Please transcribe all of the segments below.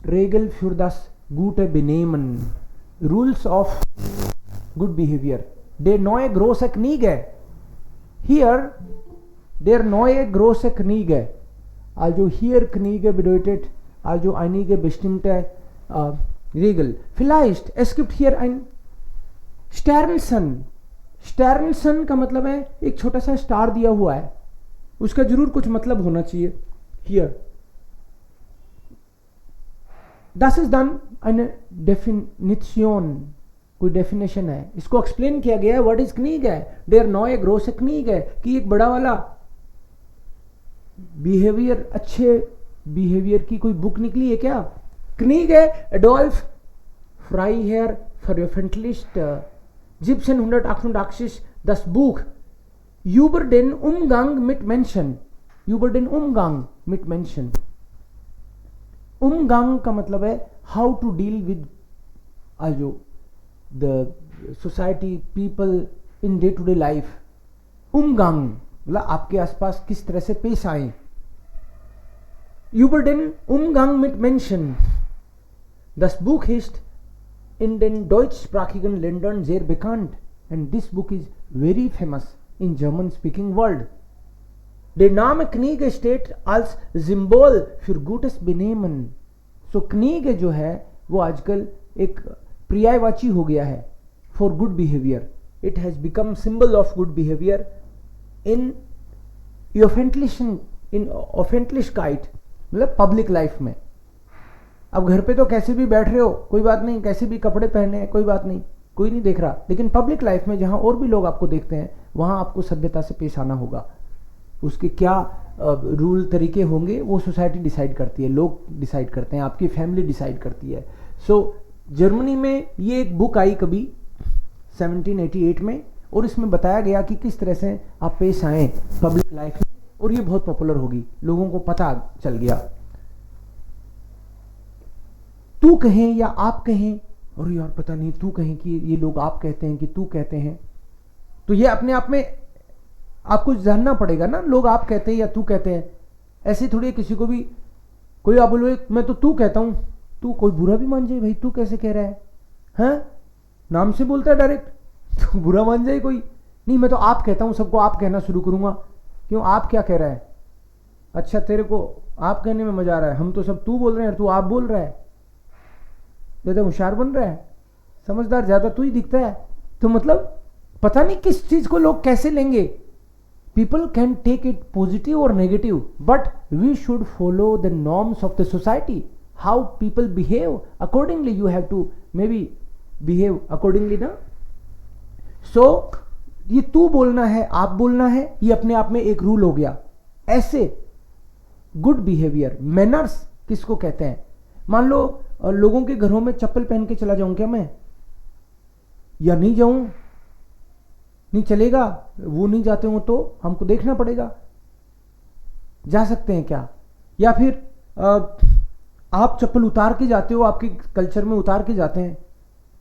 Regel für das gute Benehmen. Rules of good behavior. Der neue große Kniege. Hier, der neue große Kniege. Also hier Kniege bedeutet also einige bestimmte Regel. Vielleicht, es gibt hier ein Sternchen. Sternchen का मतलब है एक छोटा सा star दिया हुआ है, उसका जरूर कुछ मतलब होना चाहिए. Here. Das ist dann eine Definition. कोई डेफिनेशन है, इसको एक्सप्लेन किया गया है. व्हाट इज Kniege है, देर नॉय ग्रोस Kniege, कि एक बड़ा वाला बिहेवियर, अच्छे बिहेवियर की कोई बुक निकली है क्या. Kniege Adolf Freiherr veröffentlicht 1788 das Buch über den Umgang mit Menschen. über den Umgang mit Menschen. Umgang का मतलब है how to deal with also the society people in day to day life. Umgang मतलब आपके आसपास किस तरह से पेश आए. Über den Umgang mit Menschen. Das Buch ist in den deutschsprachigen Ländern sehr bekannt and this book is very famous in German speaking world. Der Name Kniege steht als Symbol für gutes Benehmen. So Kniege जो है वो आजकल एक पर्यायवाची हो गया है for good behavior. It has become symbol of good behavior in Öffentlichkeit मतलब पब्लिक लाइफ में. अब घर पे तो कैसे भी बैठ रहे हो कोई बात नहीं, कैसे भी कपड़े पहने हैं कोई बात नहीं, कोई नहीं देख रहा, लेकिन पब्लिक लाइफ में जहां और भी लोग आपको देखते हैं वहां आपको सभ्यता से पेश आना होगा. उसके क्या रूल तरीके होंगे वो सोसाइटी डिसाइड करती है, लोग डिसाइड करते हैं, आपकी फैमिली डिसाइड करती है. सो जर्मनी में ये एक बुक आई कभी 1788 में और इसमें बताया गया कि किस तरह से आप पेश आए पब्लिक लाइफ में, और ये बहुत पॉपुलर होगी, लोगों को पता चल गया. तू कहें या आप कहें, और यार पता नहीं तू कहें कि ये लोग आप कहते हैं कि तू कहते हैं, तो ये अपने आप में आपको जानना पड़ेगा ना. लोग आप कहते हैं या तू कहते हैं, ऐसे थोड़ी किसी को भी कोई आप बोलो मैं तो तू कहता हूं, तू कोई बुरा भी मान जाए भाई तू कैसे कह रहा है, हैं नाम से बोलता है डायरेक्ट, तो बुरा मान जाए कोई. नहीं मैं तो आप कहता हूं, सबको आप कहना शुरू करूंगा. क्यों आप क्या कह रहा है, अच्छा तेरे को आप कहने में मजा आ रहा है, हम तो सब तू बोल रहे हैं तू आप बोल रहा है, ज्यादा होशियार बन रहा है, समझदार ज्यादा तू ही दिखता है. तो मतलब पता नहीं किस चीज को लोग कैसे लेंगे. People can take it positive और negative, but we should follow the norms of the society. How people behave accordingly you have to maybe behave accordingly ना. सो ये तू बोलना है आप बोलना है ये अपने आप में एक रूल हो गया. ऐसे गुड बिहेवियर मैनर्स किसको कहते हैं. मान लो लोगों के घरों में चप्पल पहन के चला जाऊं क्या मैं, या नहीं जाऊं, नहीं चलेगा, वो नहीं जाते हो तो हमको देखना पड़ेगा. जा सकते हैं क्या. या फिर आप चप्पल उतार के जाते हो, आपके कल्चर में उतार के जाते हैं,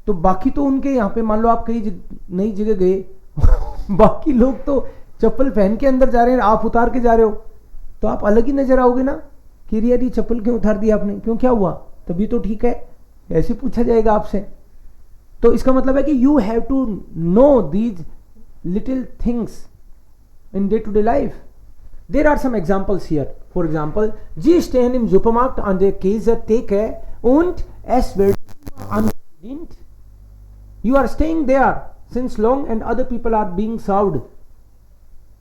तो बाकी तो उनके यहाँ पे मान लो आप कहीं नई जगह गए बाकी लोग तो चप्पल पहन के अंदर जा रहे हैं, आप उतार के जा रहे हो, तो आप अलग ही नजर आओगे ना कि यार ये चप्पल क्यों उतार दिया आपने, क्यों क्या हुआ, तभी तो ठीक है, ऐसे पूछा जाएगा आपसे. तो इसका मतलब है कि you have to know these little things in day-to-day life. There are some examples here. For example, Sie stehen im Supermarkt an der Käsetheke und es wird angedient. You are staying there since long and other people are being served.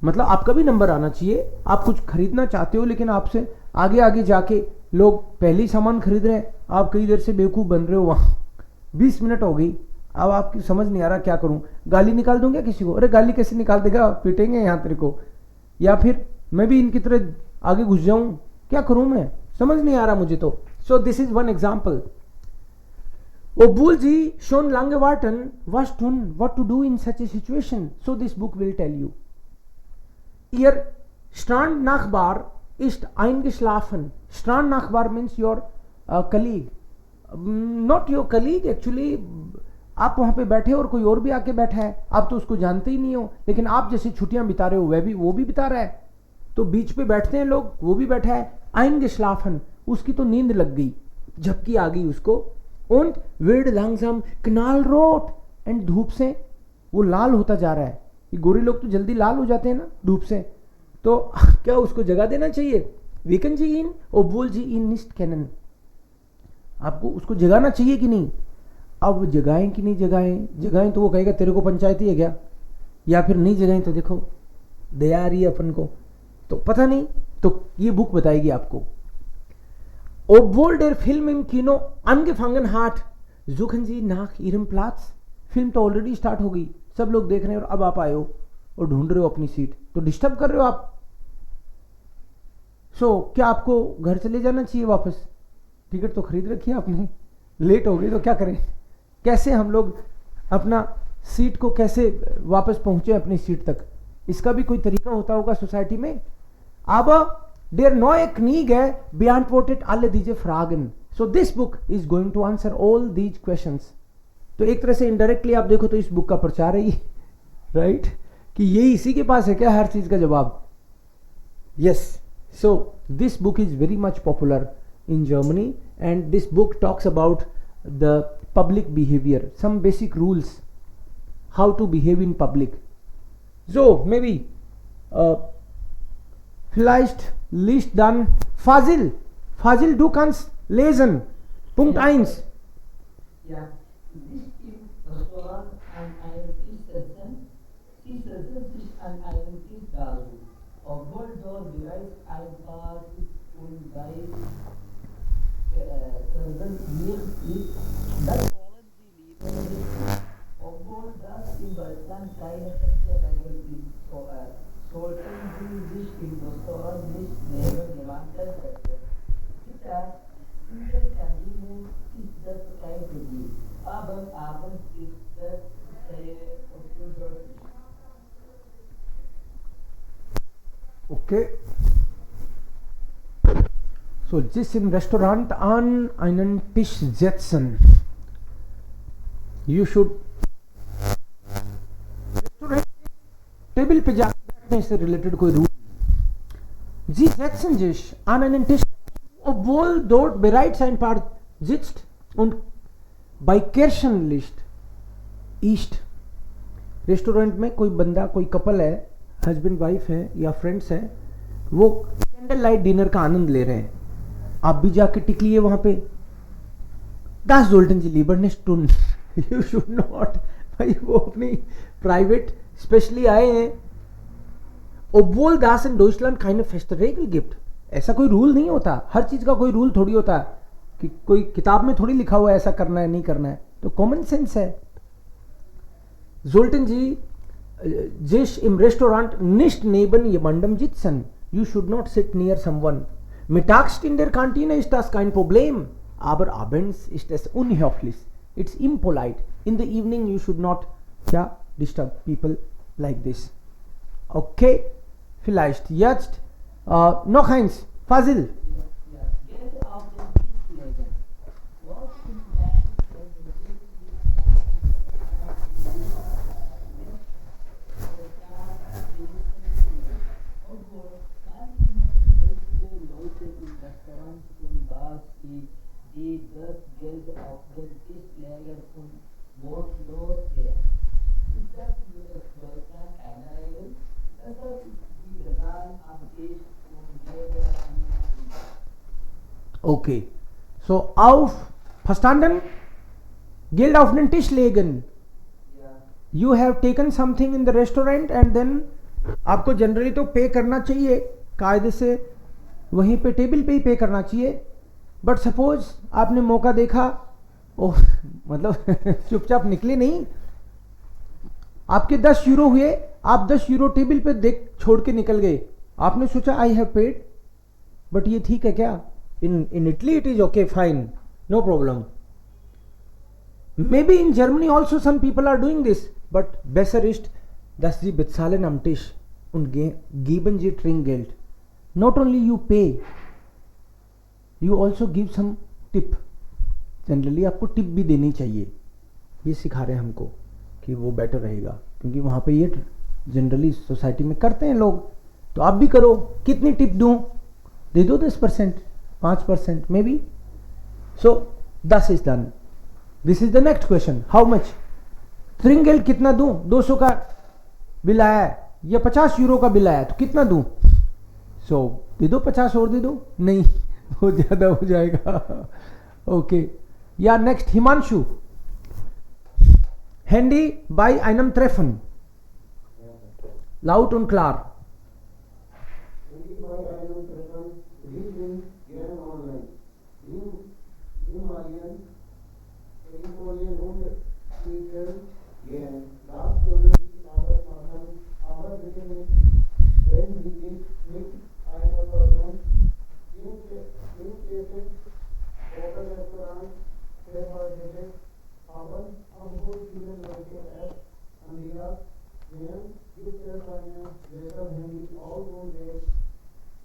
मतलब आपका भी number आना चाहिए. आप कुछ खरीदना चाहते हो लेकिन आपसे आगे आगे जाके लोग पहले ही सामान खरीद रहे हैं, आप कई देर से बेवकूफ़ बन रहे हो. वहाँ 20 मिनट हो गई, अब आपकी समझ नहीं आ रहा क्या करूं, गाली निकाल दूं क्या किसी को. अरे गाली कैसे निकाल देगा, पीटेंगे यहाँ तेरे को. या फिर मैं भी इनकी तरह आगे घुस जाऊं, क्या करूं मैं, समझ नहीं आ रहा मुझे तो. So this is one example. Obwohl Sie schon lange warten, was tun, what to do in such a situation? So this book will tell you. Ihr Strandnachbar ist eingeschlafen. Strandnachbar means your colleague. Not your colleague actually. आप वहां पे बैठे और कोई और भी आके बैठा है, आप तो उसको जानते ही नहीं हो, लेकिन आप जैसे छुट्टियां बिता रहे हो वो भी बिता रहा है. तो बीच पे बैठते हैं लोग, वो भी बैठा है. eingeschlafen, उसकी तो नींद लग गई. झपकी आ गई उसको, und wird langsam knallrot, and धूप से वो लाल होता जा रहा है। ये गोरे लोग तो जल्दी लाल हो जाते हैं ना धूप से, तो क्या उसको जगा देना चाहिए? वेकन जी इन obwohl जी इन nicht kennen, आपको उसको जगाना चाहिए कि नहीं? अब जगाएं कि नहीं जगाएं? जगाएं तो वो कहेगा तेरे को पंचायती है क्या, या फिर नहीं जगाएं तो देखो दया आ रही है अपन को, तो पता नहीं। तो ये बुक बताएगी आपको। Obwohl der Film im Kino angefangen hat, suchen Sie nach Ihrem Platz। Film तो ऑलरेडी स्टार्ट हो गई, सब लोग देख रहे हैं और अब आप आए हो और ढूंढ रहे हो अपनी सीट, तो डिस्टर्ब कर रहे हो आप। क्या आपको घर चले जाना चाहिए वापस? टिकट तो खरीद रखी है आपने, लेट हो गई तो क्या करें? कैसे हम लोग अपना सीट को कैसे वापस पहुंचे अपनी सीट तक? इसका भी कोई तरीका होता होगा सोसाइटी में। Aber der neue Knigge beantwortet alle diese Fragen. So this book is going to answer all these questions. तो एक तरह से इनडायरेक्टली आप देखो तो इस बुक का प्रचार है ये, राइट? कि ये इसी के पास है क्या हर चीज का जवाब? Yes. So this book is very much popular in Germany, and this book talks about the public behavior, some basic rules how to behave in public. So maybe vielleicht liest dann Fazil, du kannst lesen. Punkt 1. Ja, nicht im Restaurant an einem Tisch setzen. Sie setzen sich an einem Tisch dazu, obwohl dort bereits ein paar und bei das wollen sie lieber nicht, obwohl das in Deutschland keine feste Regel ist. Sollten sie sich im Restaurant nicht neben jemanden setzen. Bitte, in der Kantine ist das kein Problem, aber abends ist das sehr ungewöhnlich. Okay. So, sich im Restaurant an einen Tisch setzen. You should table पे जाकर बैठने से related कोई rule. Sie setzen sich an einen Tisch, obwohl dort bereits ein paar sitzt und bei Kerzenlicht ist। Restaurant में कोई बंदा, कोई couple है, हस्बैंड वाइफ है या फ्रेंड्स है, वो कैंडल लाइट डिनर का आनंद ले रहे हैं, आप भी जाके टिक लिए वहां पे। Das sollten Sie lieber nicht tun। You should not। भाई वो अपनी प्राइवेट स्पेशली आए हैं। Obwohl das in Deutschland keine feste Regel gibt, ऐसा कोई रूल नहीं होता, हर चीज का कोई रूल थोड़ी होता है कि कोई किताब में थोड़ी लिखा हुआ है ऐसा करना है नहीं करना है, तो कॉमन सेंस है। Sollten Sie sich im Restaurant nicht neben jemandem sitzen। You should not sit near someone। Mittags in der Kantine ist das kein Problem, aber abends ist es unhöflich। It's impolite। In the evening you should not disturb people like this। Okay, vielleicht jetzt noch eins, Fazil। Geld auf den Tisch legen. Was ist das, wenn du nicht obwohl manche Leute in Restaurants und Bars, die das Geld auf den Tisch legen und wortlos gehen. Ist das in Deutschland keine Regel? Deshalb ist die Regal am Tisch und jeder an Okay, so auf, verstanden? Geld auf den Tisch legen। You have taken something in the restaurant and then आपको generally तो पे करना चाहिए कायदे से, वहीं पे table पे ही पे करना चाहिए। बट सपोज आपने मौका देखा, ओह मतलब चुपचाप निकले नहीं, आपके 10 यूरो हुए, आप 10 यूरो टेबल पे देख छोड़ के निकल गए, आपने सोचा आई हैव पेड, बट ये ठीक है क्या? in Italy it is okay, fine, no problem। Maybe in Germany also some people are doing this, but besser ist, dass sie bezahlen am Tisch und geben sie Trinkgeld। Not only you pay, you also give some tip। Generally आपको tip भी देनी चाहिए, ये सिखा रहे हैं हमको कि वो बेटर रहेगा, क्योंकि वहाँ पे ये जनरली सोसाइटी में करते हैं लोग, तो आप भी करो। कितनी टिप दूँ? दे दो 10%, 5% maybe. So 10 is done. This is the next question. How much? त्रिंगेल्ड कितना दूं? 200 का बिल आया है या 50 यूरो का बिल आया है, तो कितना दूं? सो दे दो, 50 और दे दो. नहीं, बहुत ज्यादा हो जाएगा. ओके. या next, Himanshu. Handy bei einem Treffen. Laut und klar. Handy bei einem Treffen. Wir sind gerne online. Wir malen, Telefonen und Spielen gerne. Das können Sie anders machen, aber bitte nicht, wenn Sie sich mit einer Person im Café oder Restaurant treffen, aber am gut vielen Leute App Andrea während gibt es eine Letter Handy all und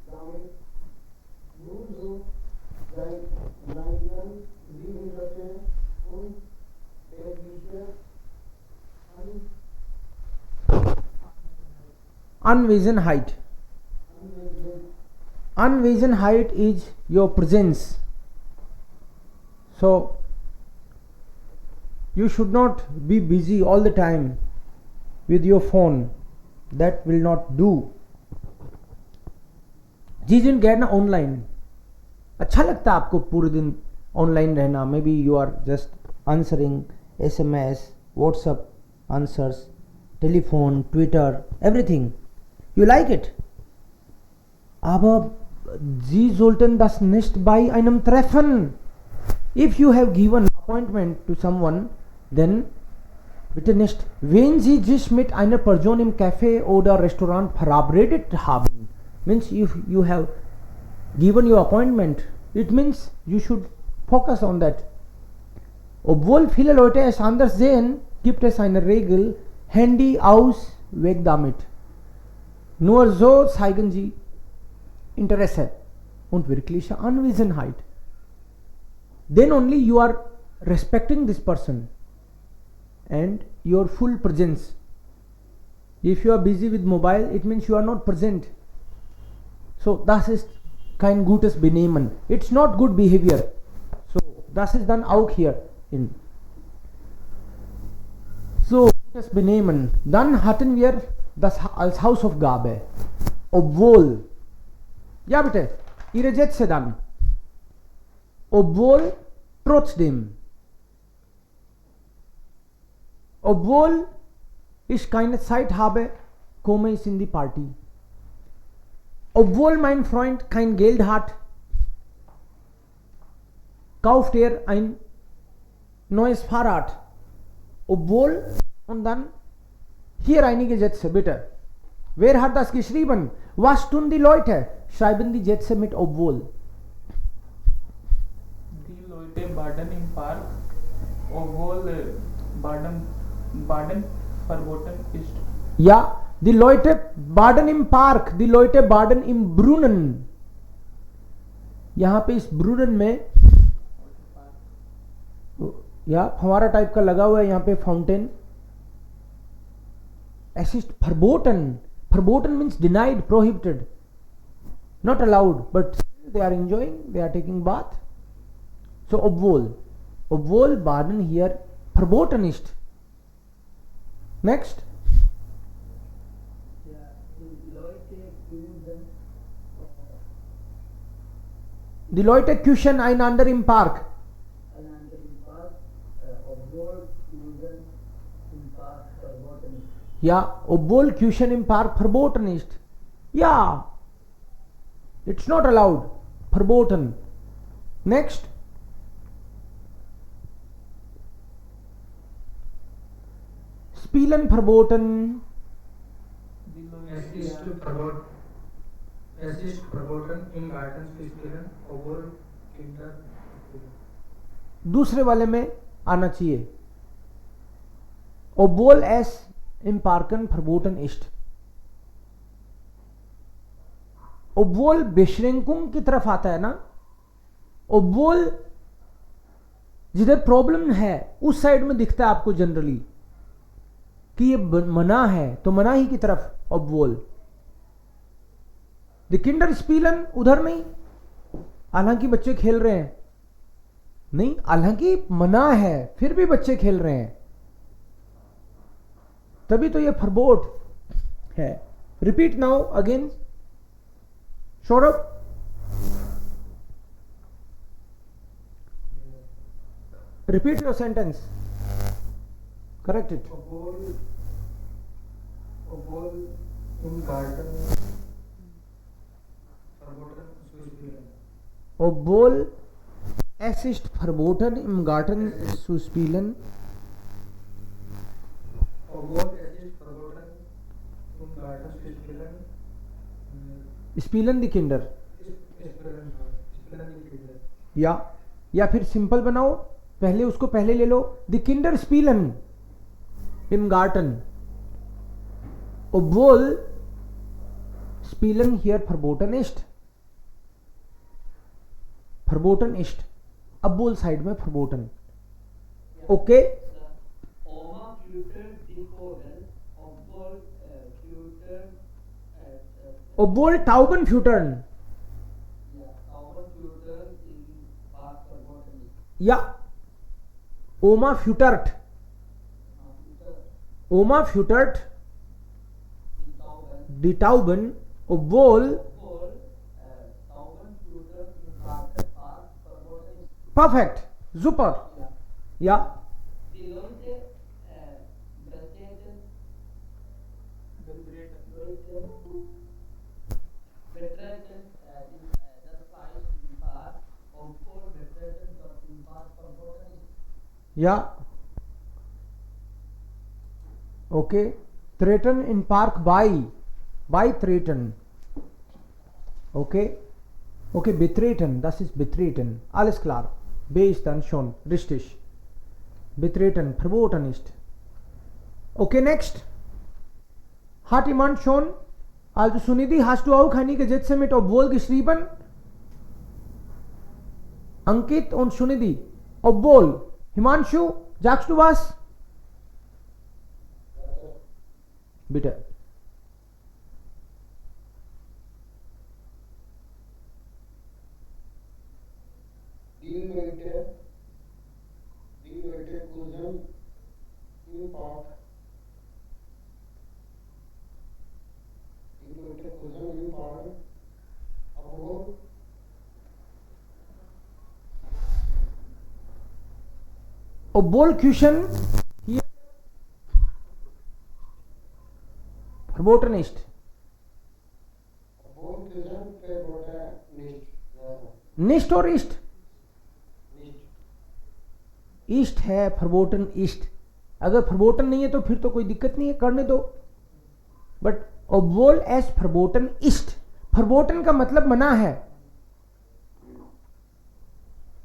damit nur so Leiden Sie Interesse und Ergebnisse Anwesenheit. Anwesenheit is your presence. So you should not be busy all the time with your phone. That will not do. जिस दिन गए ना online, अच्छा लगता है आपको पूरे दिन ऑनलाइन रहना. Maybe you are just answering SMS, WhatsApp answers, telephone, Twitter, everything. You like it. Aber Sie sollten das nicht bei einem Treffen. If you have given appointment to someone, then bitte nicht, wenn Sie sich mit einer Person im Café oder Restaurant verabredet haben. Means if you have given your appointment, it means you should focus on that. Obwohl viele Leute es anders sehen, gibt es eine Regel: Handy aus, weg damit. Nur so zeigen Sie Interesse und wirkliche Anwesenheit. Then only you are respecting this person and your full presence. If you are busy with mobile, it means you are not present. So das ist kein gutes Benehmen. It's not good behavior. So das ist dann auch hier in. So gutes Benehmen. Dann hatten wir das als Hausaufgabe. Obwohl. Ja bitte, Ihre Sätze dann. Obwohl, trotzdem. Obwohl ich keine Zeit habe, komme ich in die Party. Obwohl mein Freund kein Geld hat, kauft er ein neues Fahrrad. Obwohl, und dann hier einige Sätze, bitte. Wer hat das geschrieben? Was tun die Leute? Schreiben die Sätze mit obwohl. Die Leute baden im Park, obwohl Baden verboten ist. Ja, die Leute baden im Park, die Leute baden im Brunnen. यहाँ पे इस ब्रूनन में या फवारा type का लगा हुआ है, यहाँ पे fountain. Assist verboten. Verboten means denied, prohibited, not allowed, but they are enjoying, they are taking bath. So obwohl baden hier verboten ist. Next. Ja, die Leute küssen, Die Leute küssen einander im Park. einander im Park, obwohl küssen im Park verboten ist. Ja, obwohl küssen im Park verboten ist. Ja, it's not allowed, verboten. Next. Spielen verboten. Es ist verboten, im Garten zu spielen, obwohl Kinder spielen. दूसरे वाले में आना चाहिए. Obwohl es im Parken verboten ist. Obwohl Beschränkung की तरफ आता है ना. Obwohl जिधर प्रॉब्लम है उस साइड में दिखता है आपको जनरली कि ये मना है, तो मना ही की तरफ obwohl. द किंडर स्पीलन उधर नहीं, हालांकि बच्चे खेल रहे हैं. नहीं, हालांकि मना है फिर भी बच्चे खेल रहे हैं, तभी तो ये फरबोट है। Repeat now again Saurabh. Repeat your sentence, correct it. A ball in garden verboten zu spielen. Obwohl es ist verboten im Garten zu spielen. Obwohl es ist verboten im Garten zu spielen. Spielen die Kinder. Spielen die Kinder. या फिर simple बनाओ, पहले उसको पहले ले लो। द किंडर स्पीलन im Garten. Obwohl Spielen hier verboten ist, verboten ist, obwohl side में verboten, okay. Oma flutter die Vogel, obwohl flutter obwohl Tauben füttern, Tauben flutter in Park verboten ist. ja, Oma füttert, Oma füttert die Tauben, obwohl Tauben flutter in Park verboten ist. perfect, super, ja, Die Leute betreten das Fleisch im Park, obwohl betreten dort im Park verboten ist. ja, okay, treten in Park by treten, okay, okay, betreten, das ist betreten, alles klar, B ist dann schon richtig, betreten, verboten ist, okay, next, hat jemand schon, also Sunidhi, hast du auch einige Sätze mit obwohl geschrieben? Ankit und Sunidhi, obwohl, Himanshu, sagst du was? Bitte. Die Leute kuscheln im Park. Die Leute kuscheln im Park, obwohl Obwohl Küchen hier verboten ist. obwohl kuscheln verboten nicht. Nicht और ist? Nicht. East है, फरबोटन east. अगर फरबोटन नहीं है तो फिर तो कोई दिक्कत नहीं है, करने दो। बट obwohl एस फरबोटन ईस्ट, फरबोटन का मतलब मना है।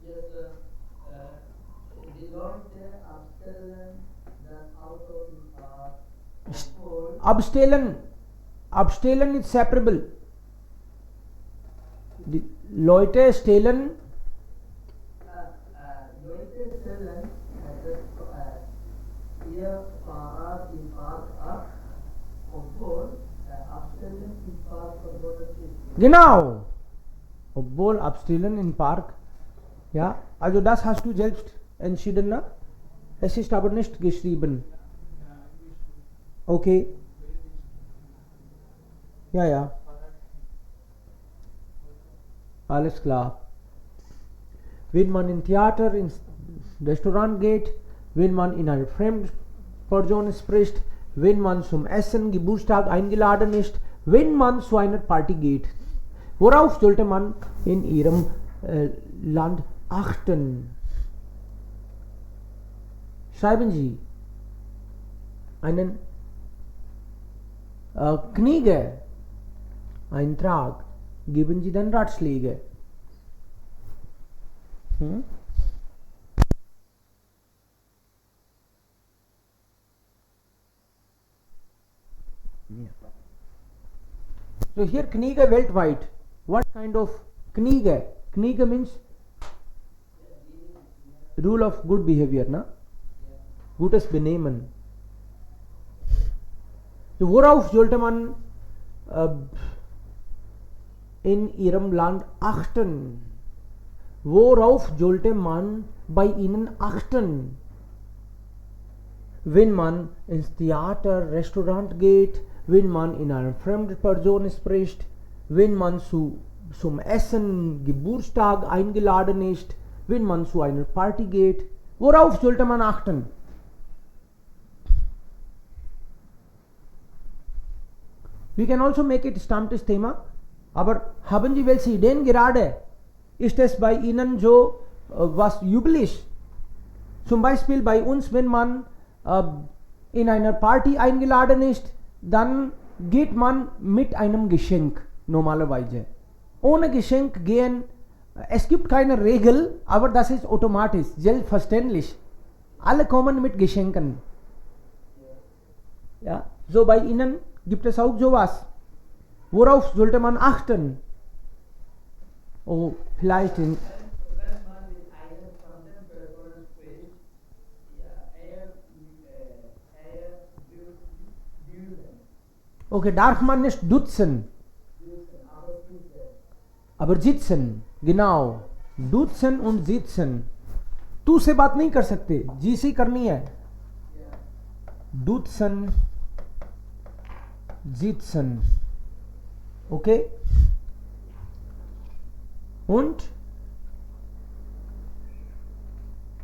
Yes, die Leute abstellen das Auto im Park, obwohl abstellen, abstellen is separable. Die Leute stehlen, Leute stellen ihr Fahrrad im Park ab, obwohl Abstellen im Park verboten ist. genau. Obwohl abstellen im Park. Ja, also das hast du selbst entschieden, na? Es ist aber nicht geschrieben. Okay. Ja, ja. Alles klar. Wenn man in Theater, ins Restaurant geht, wenn man in einer Fremdperson spricht, wenn man zum Essen, Geburtstag eingeladen ist, wenn man zu einer Party geht. Worauf sollte man in ihrem Land achten? Schreiben Sie einen Kniege, Eintrag, geben Sie dann Ratschläge. So here Kniege weltweit. What kind of Kniege? Kniege means rule of good behavior, na? Gutes Benehmen. So worauf sollte man in ihrem Land achten? Worauf sollte man bei ihnen achten. Wenn man ins Theater, Restaurant geht, wenn man in einer fremden Person spricht, wenn man zum Essen, Geburtstag eingeladen ist, wenn man zu einer Party geht, worauf sollte man achten? We can also make it stammtisch Thema, aber haben Sie welche Ideen gerade? Ist es bei Ihnen so was üblich? Zum Beispiel bei uns, wenn man in einer Party eingeladen ist, dann geht man mit einem Geschenk normalerweise. Ohne Geschenk gehen, es gibt keine Regel, aber das ist automatisch, selbstverständlich. Alle kommen mit Geschenken. Ja, so bei Ihnen gibt es auch sowas. Worauf sollte man achten? Oh, vielleicht in Wenn man mit einer fremden Person spricht, ja, düsen. okay, darf man nicht duzen, aber sitzen, genau. Duzen und sitzen. तू से बात नहीं कर सकते, जी से करनी है. Duzen, sitzen. Okay? Und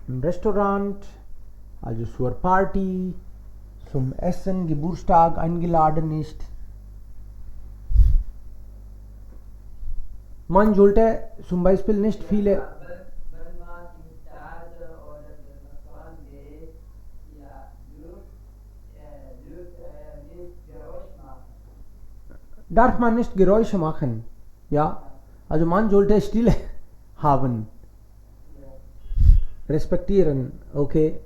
im Restaurant, also zur Party, zum Essen, Geburtstag eingeladen ist. Man sollte zum Beispiel nicht viele. Wenn man ins Theater oder ins Restaurant geht, ja, dürft nicht Geräusch machen. Darf man nicht Geräusche machen. Ja, also man sollte Stille haben. Respektieren, okay.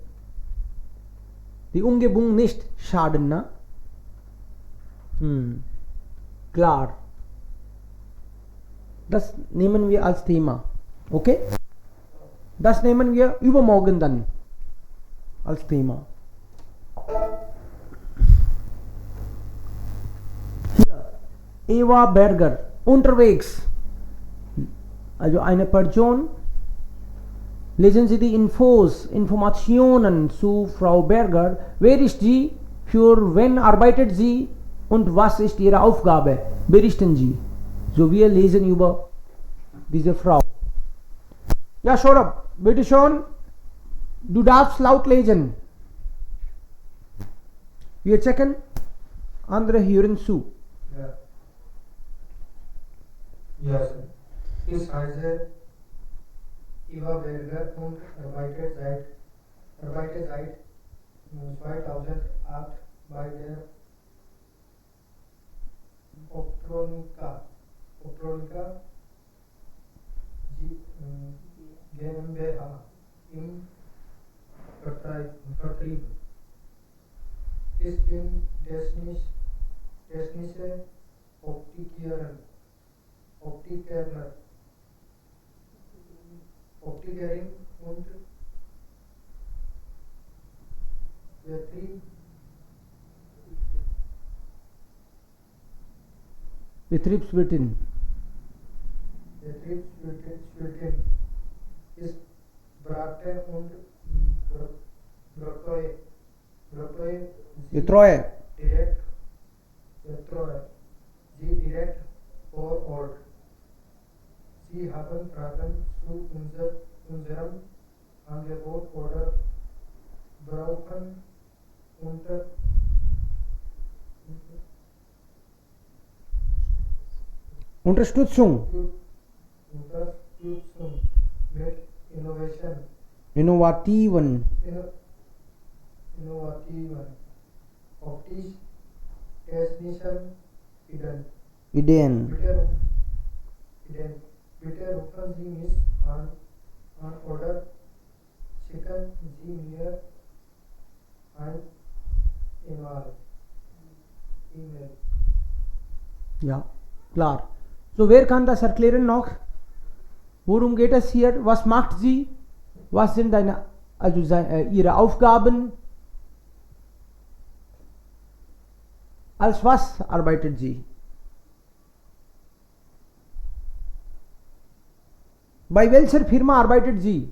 Die Umgebung nicht schaden, ne? Klar. Das nehmen wir als Thema. Okay? Das nehmen wir übermorgen dann als Thema. Hier, Eva Berger, unterwegs. Also eine Person. Lesen Sie die Informationen zu Frau Berger. Wer ist sie? Für wen arbeitet sie? Und was ist ihre Aufgabe? Berichten Sie. So, wir lesen über diese Frau. Ja, Shorab, bitte schon. Du darfst laut lesen. Wir checken. Andere hören zu. Ja. Ja, sir. Ich heiße Eva Berger und arbeite seit 2008 bei der Optronica GmbH im Vertrieb. Ich bin technische Optikerin und Betriebswirtin. ist berate und betreue Betreue. sie direkt vor Ort. Sie haben Fragen zu unserem Angebot oder brauchen Unterstützung. Unterstützung mit Innovativen. innovativen optisch-technischen Ideen. Bitte rufen Sie mich an oder schicken Sie mir ein E-Mail. Ja, klar. So, wer kann das erklären noch? Worum geht es hier? Was macht sie? Was sind ihre Aufgaben? Als was arbeitet sie? Bei welcher Firma arbeitet sie?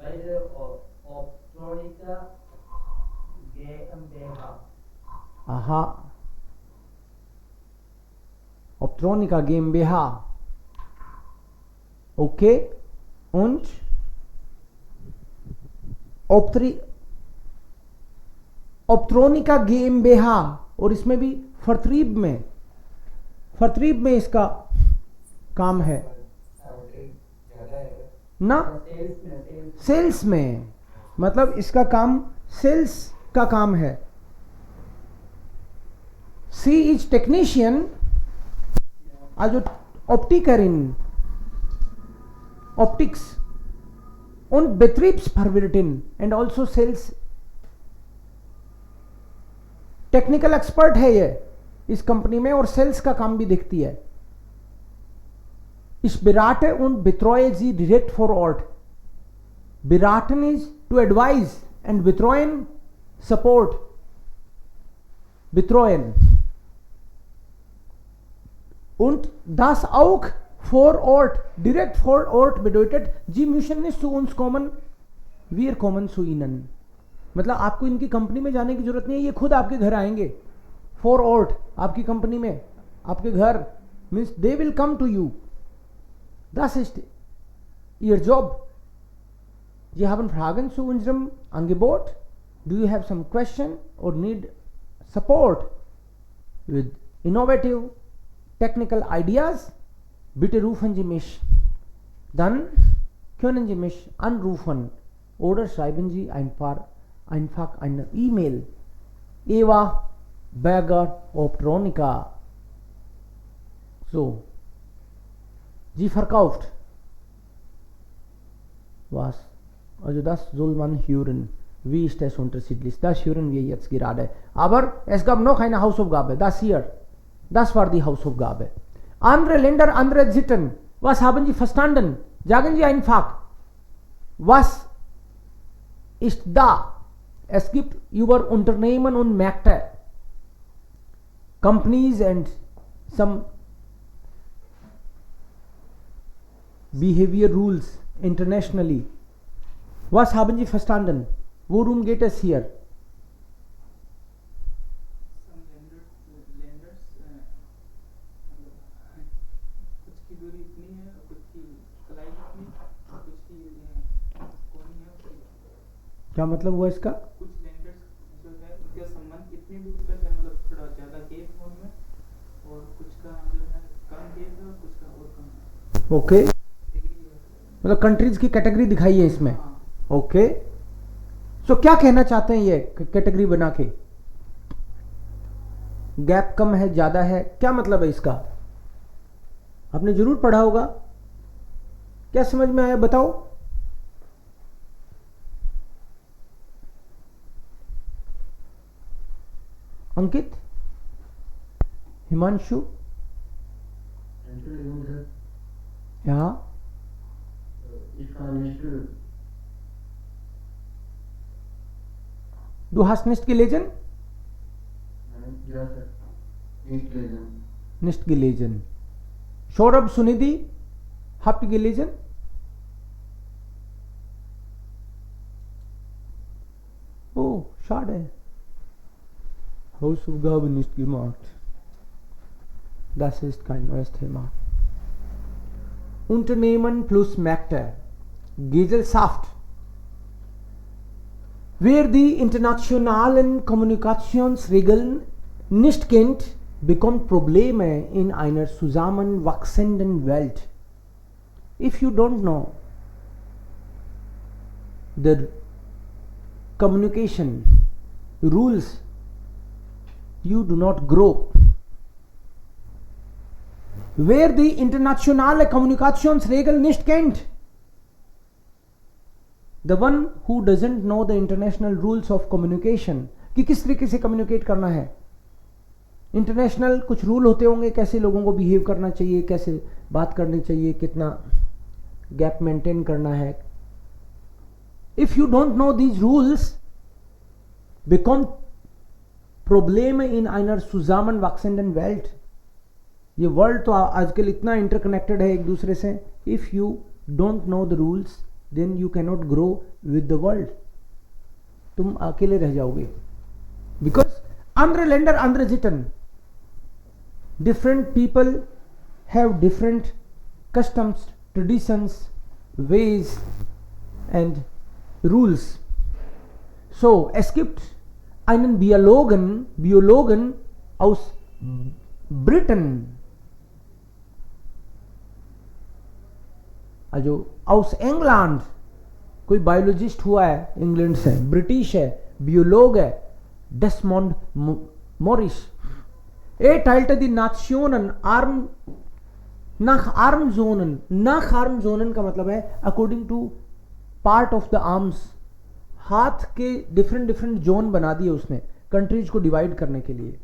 Seite Optronica GmbH. Aha. Optronica GmbH. Okay. Und Optronica GmbH, और इसमें भी फरतरीब में इसका काम है ना, sales में, मतलब इसका काम सेल्स का काम है. She is technician, also Optiker in Optics und Betriebsverwirtin and also Sales. Technical expert है ये इस कंपनी में, और सेल्स का काम भी देखती है. Ich berate und betreue sie direkt vor Ort. Beraten is to advise and betreuen support. Betreuen. Und das auch vor Ort. Direkt vor Ort bedeutet, Sie müssen nicht zu uns kommen, wir kommen zu Ihnen. मतलब आपको इनकी company में जाने की जरूरत नहीं है, ये खुद आपके घर आएंगे. फॉर ऑर्ट, आपकी कंपनी में, आपके घर, means they will come to you. Das ist Ihr Job. Sie haben Fragen zu unserem Angebot? Do you have some question or need support with innovative technical ideas? Bitte rufen Sie mich. Dann können Sie mich anrufen oder schreiben Sie einfach eine E-Mail. Eva Berger Optronica. So. Sie verkauft. Was? Also das soll man hören. Wie ist es unterschiedlich? Das hören wir jetzt gerade. Aber es gab noch eine Hausaufgabe. Das hier. Das war die Hausaufgabe. Andere Länder, andere Sitten. Was haben Sie verstanden? Sagen Sie einfach. Was ist da? Es gibt über Unternehmen und Märkte. Companies and some behavior rules internationally. Was haben Sie verstanden? Worum geht es hier? Some lenders कुछ की दूरी इतनी है, कुछ की कलाई इतनी, कुछ की कोनी है उसकी. क्या मतलब हुआ इसका? कुछ लेंडर्स जो है उनका संबंध इतनी दूर तक है, मतलब थोड़ा ज़्यादा गैप है उनमें, और कुछ का जो है कम गैप है और कुछ का और कम है. ओके. मतलब कंट्रीज की कैटेगरी दिखाई है इसमें. ओके. सो क्या कहना चाहते हैं ये कैटेगरी बना के? गैप कम है, ज्यादा है, क्या मतलब है इसका? आपने जरूर पढ़ा होगा. क्या समझ में आया बताओ? अंकित, Himanshu, ja, Ich kann nicht du hast nicht gelesen? Ja, sir. Nicht lesen. Nicht gelesen. Saurabh, Sunidhi, habt ihr gelesen? Oh, schade. Hausaufgabe nicht gemacht. Das ist kein neues Thema. Unternehmen plus Märkte. Gesellschaft. Wer die internationalen Kommunikationsregeln nicht kennt, bekommt Probleme in einer zusammenwachsenden Welt. If you don't know the communication rules, you do not grow. Wer die internationale Kommunikationsregeln nicht kennt, the one who doesn't know the international rules of communication, कि किस तरीके से communicate करना है. International कुछ rule होते होंगे, कैसे लोगों को बिहेव करना चाहिए, कैसे बात करनी चाहिए, कितना गैप मेंटेन करना है. If you don't know these rules, become problem इन einer zusammenwachsenden Welt. ये वर्ल्ड तो आजकल इतना इंटरकनेक्टेड है एक दूसरे से. If you don't know the rules, then you cannot grow with the world. तुम अकेले रह जाओगे. Because andre länder, andre sitten. Different people have different customs, traditions, ways and rules. So es gibt einen Biologen aus Britain, also aus England, कोई biologist हुआ है England से, British है, बियोलॉग है, डेस्मोंड Morris. Er teilte die Nationen nach Armzonen. nach Armzonen का मतलब है according to part of the arms. हाथ के डिफरेंट डिफरेंट जोन बना दिए उसने कंट्रीज को डिवाइड करने के लिए.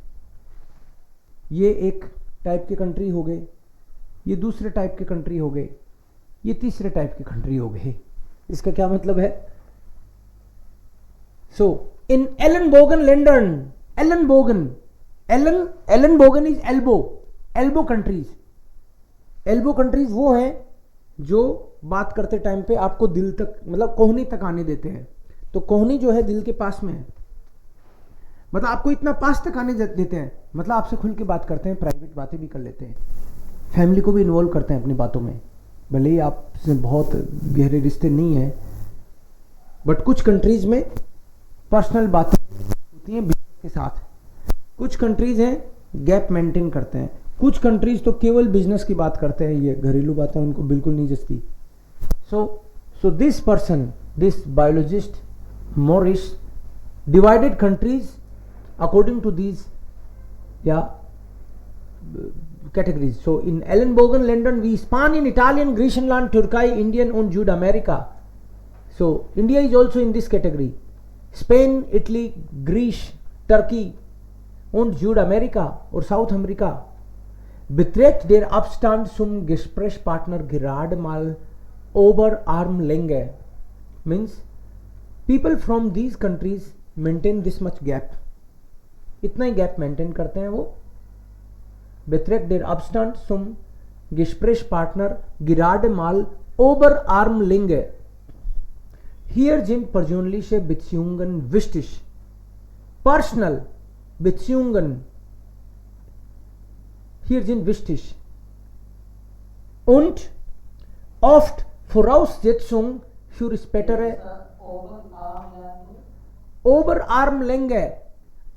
ये एक टाइप के कंट्री हो गए, ये दूसरे टाइप के कंट्री हो गए, ये तीसरे टाइप के कंट्री हो गए. इसका क्या मतलब है? सो इन Ellenbogen Ländern, Ellenbogen is elbow countries. Elbow countries वो हैं जो बात करते टाइम पे आपको दिल तक, मतलब कोहनी तक आने देते हैं. तो कोहनी जो है दिल के पास में है, मतलब आपको इतना पास तक आने देते हैं, मतलब आपसे खुल के बात करते हैं, प्राइवेट बातें भी कर लेते हैं, फैमिली को भी इन्वॉल्व करते हैं अपनी बातों में, भले ही आपसे बहुत गहरे रिश्ते नहीं है. बट कुछ कंट्रीज में पर्सनल बातें होती हैं बिजनेस के साथ. कुछ कंट्रीज हैं गैप मेंटेन करते हैं. कुछ कंट्रीज तो केवल बिजनेस की बात करते हैं, ये घरेलू बातें उनको बिल्कुल नहीं जचती. So this person, this biologist Morris divided countries according to these categories. So in Ellenbogen Ländern wie Spanien, Italien, Griechenland, Türkei, Indian und Südamerika. So India is also in this category. Spain, Italy, Greece, Turkey und Südamerika or South America beträgt der Abstand zum Gesprächspartner gerade mal over Armlänge. Means people from these countries maintain this much gap. इतना ही gap maintain करते हैं वो. beträgt der Abstand zum Gesprächspartner gerade mal over Armlänge. Hier sind persönliche Beziehungen wichtig. Personal Beziehungen hier sind wichtig und oft Voraussetzung für spätere over Armlänge.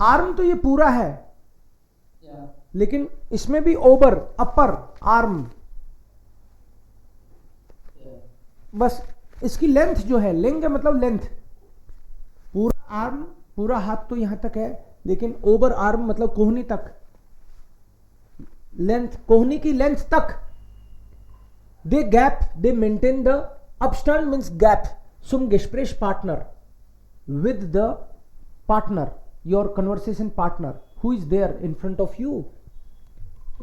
Arm तो ये पूरा है, लेकिन इसमें भी ओवर, अपर आर्म, बस इसकी लेंथ जो है, लेंगे मतलब लेंथ, पूरा आर्म, पूरा हाथ तो यहां तक है, लेकिन ओवर आर्म मतलब कोहनी तक, लेंथ, कोहनी की लेंथ तक. They gap, they maintain the अपस्टैंड मीन्स गैप सुम गेस्प्रेश partner with the partner, your conversation partner who is there in front of you.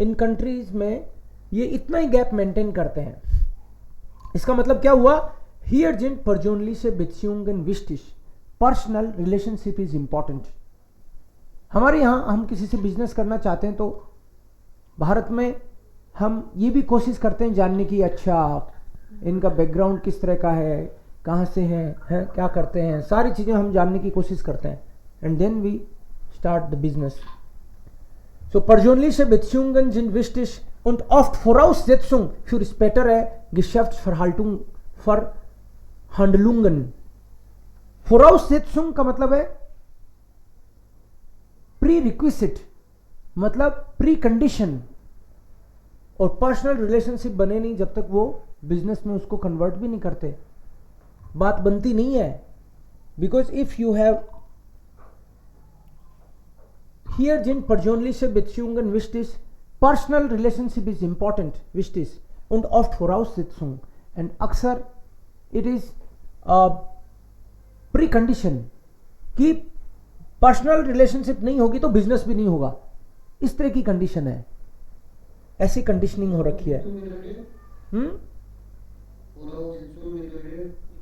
इन कंट्रीज में ये इतना ही गैप मेंटेन करते हैं. इसका मतलब क्या हुआ? हियर जिन पर्सोनliche Beziehungen wichtig, personal relationship is important. हमारे यहां हम किसी से बिजनेस करना चाहते हैं तो भारत में हम ये भी कोशिश करते हैं जानने की, अच्छा इनका बैकग्राउंड किस तरह का है, कहाँ से है, क्या करते हैं, सारी चीजें हम जानने की कोशिश करते हैं. And then we start the business. So persönliche Beziehungen sind wichtig und oft Voraussetzung für spätere Geschäftsverhandlungen. Voraussetzung का मतलब है prerequisite, मतलब प्री कंडीशन. और पर्सनल रिलेशनशिप बने नहीं जब तक वो बिजनेस में उसको कन्वर्ट भी नहीं करते, बात बनती नहीं है. Because if you have Hier sind persönliche Beziehungen wichtig, personal relationship is important, wichtig und oft Voraussetzung and अक्सर it is a precondition कि पर्सनल रिलेशनशिप नहीं होगी तो बिजनेस भी नहीं होगा. इस तरह की कंडीशन है, ऐसी कंडीशनिंग हो रखी है.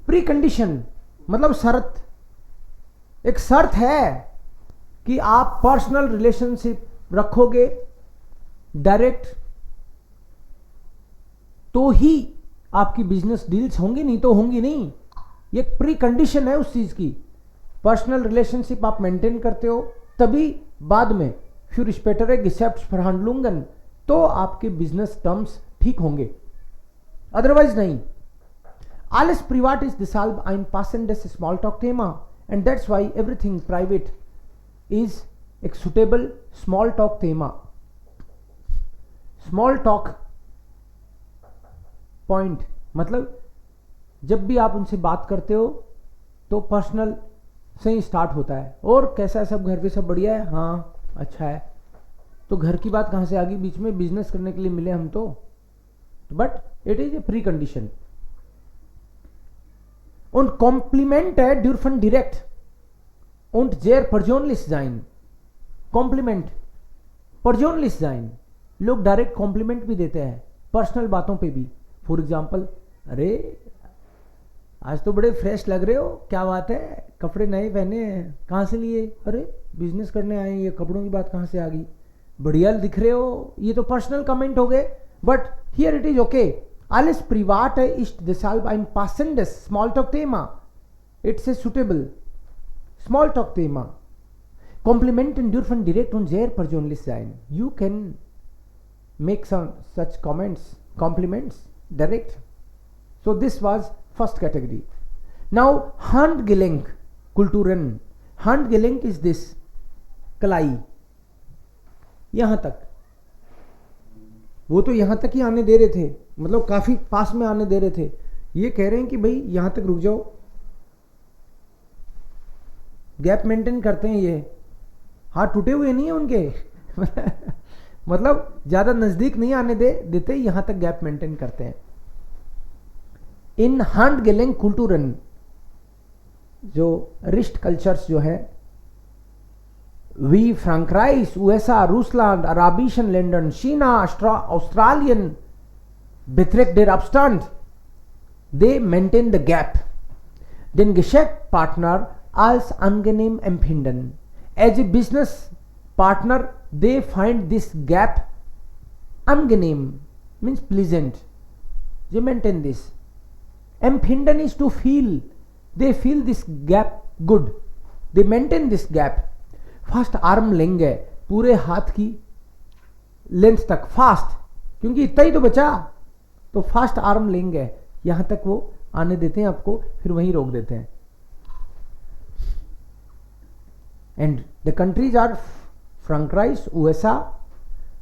प्री कंडीशन मतलब शर्त, एक शर्त है कि आप पर्सनल रिलेशनशिप रखोगे डायरेक्ट तो ही आपकी बिजनेस डील्स होंगी, नहीं तो होंगी नहीं. ये प्री कंडीशन है उस चीज की। पर्सनल रिलेशनशिप आप मेंटेन करते हो तभी बाद में फिर स्पेटर गिसेप्ट फरहांडलूंगन तो आपके बिजनेस टर्म्स ठीक होंगे, अदरवाइज नहीं। Alles privat ist deshalb ein passendes Smalltalk-Thema and that's why everything private is एक suitable Smalltalk-Thema. Smalltalk point मतलब जब भी आप उनसे बात करते हो तो पर्सनल से ही स्टार्ट होता है। और कैसा है सब, घर पे सब बढ़िया है, हाँ अच्छा है। तो घर की बात कहाँ से आ गई बीच में, बिजनेस करने के लिए मिले हम तो, but it is a pre condition. Und Komplimente dürfen direkt und sehr persönlich sein. Kompliment persönlich sein. लोग डायरेक्ट कॉम्प्लीमेंट भी देते हैं पर्सनल बातों पे भी। फॉर एग्जाम्पल, अरे आज तो बड़े फ्रेश लग रहे हो, क्या बात है, कपड़े नए पहने हैं, कहाँ से लिए, अरे बिजनेस करने आए, ये कपड़ों की बात कहाँ से आ गई, बढ़िया दिख रहे हो। ये तो पर्सनल कमेंट हो गए, but here it is okay. Alles Private ist deshalb ein passendes Smalltalk-Thema. It's a suitable Smalltalk-Thema. Komplimenten dürfen direkt und sehr persönlich sein. You can make some such compliments direct. So this was first category. Now Handgelenk Kulturen. Handgelenk is this कलाई, यहां तक। वो तो यहां तक ही आने दे रहे थे, मतलब काफी पास में आने दे रहे थे। ये कह रहे हैं कि भाई यहां तक रुक जाओ, गैप मेंटेन करते हैं ये, हाथ टूटे हुए नहीं है उनके मतलब ज्यादा नजदीक नहीं आने देते, यहां तक गैप मेंटेन करते हैं। इन Handgelenk Kulturen जो रिस्ट कल्चर्स जो है, wie Frankreich, USA, Russland, arabischen Ländern, China, Australien beträgt der Abstand. They maintain the gap. Den Geschäftspartner als angenehm empfinden. As a business partner, they find this gap angenehm, means pleasant. They maintain this. Empfinden is to feel. They feel this gap good. They maintain this gap. Fast arm लेंगे, पूरे हाथ की length तक fast, क्योंकि इतना ही तो बचा, तो फास्ट आर्म लेंगे, यहां तक वो आने देते हैं आपको, फिर वहीं रोक देते हैं। एंड द कंट्रीज आर फ्रांक्राइस, यूएसए,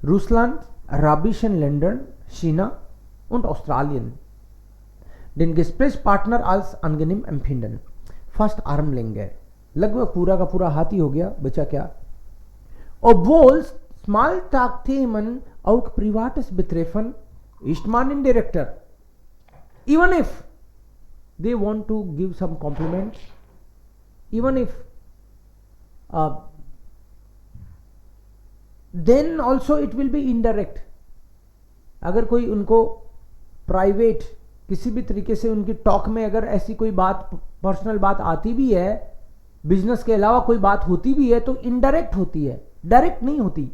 रूसलैंड, अराबिशन लैंडर, चीना und ऑस्ट्रेलियन। Den Gesprächspartner als angenehm empfinden. First arm लेंगे, लगभग पूरा का पूरा हाथ ही हो गया, बचा क्या। Obwohl Smalltalk-Themen auch Privates betreffen, ist man in Director. Even if they want to give some compliments, even if then also it will be indirect. अगर कोई उनको प्राइवेट किसी भी तरीके से उनकी टॉक में अगर ऐसी कोई बात, पर्सनल बात आती भी है, बिजनेस के अलावा कोई बात होती भी है, तो इनडायरेक्ट होती है, डायरेक्ट नहीं होती।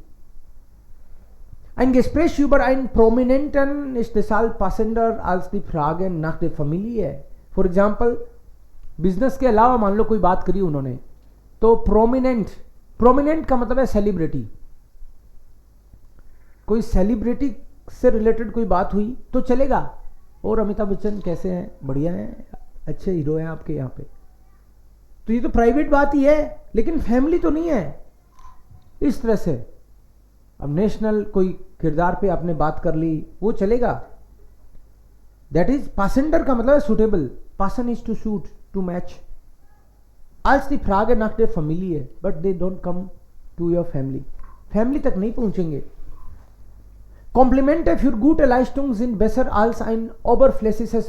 Ein Gespräch über einen Prominenten ist deshalb passender als die Frage nach der Familie. For example, business के अलावा मान लो कोई बात करी उन्होंने, तो प्रोमिनेंट का मतलब है सेलिब्रिटी। कोई सेलिब्रिटी से रिलेटेड कोई बात हुई तो चलेगा, और अमिताभ बच्चन कैसे हैं, बढ़िया हैं, अच्छे हीरो हैं आपके यहाँ पे, तो ये तो प्राइवेट बात ही है, लेकिन फैमिली तो नहीं है। इस तरह से अब नेशनल कोई किरदार पे आपने बात कर ली, वो चलेगा। दैट इज पासेंडर का मतलब है सुटेबल, पासन is to suit, to match. आज दी फ्रागे nach der Familie, but they don't come to your family, family तक नहीं पहुंचेंगे। Komplimente für gute Leistung sind besser als ein oberflächliches,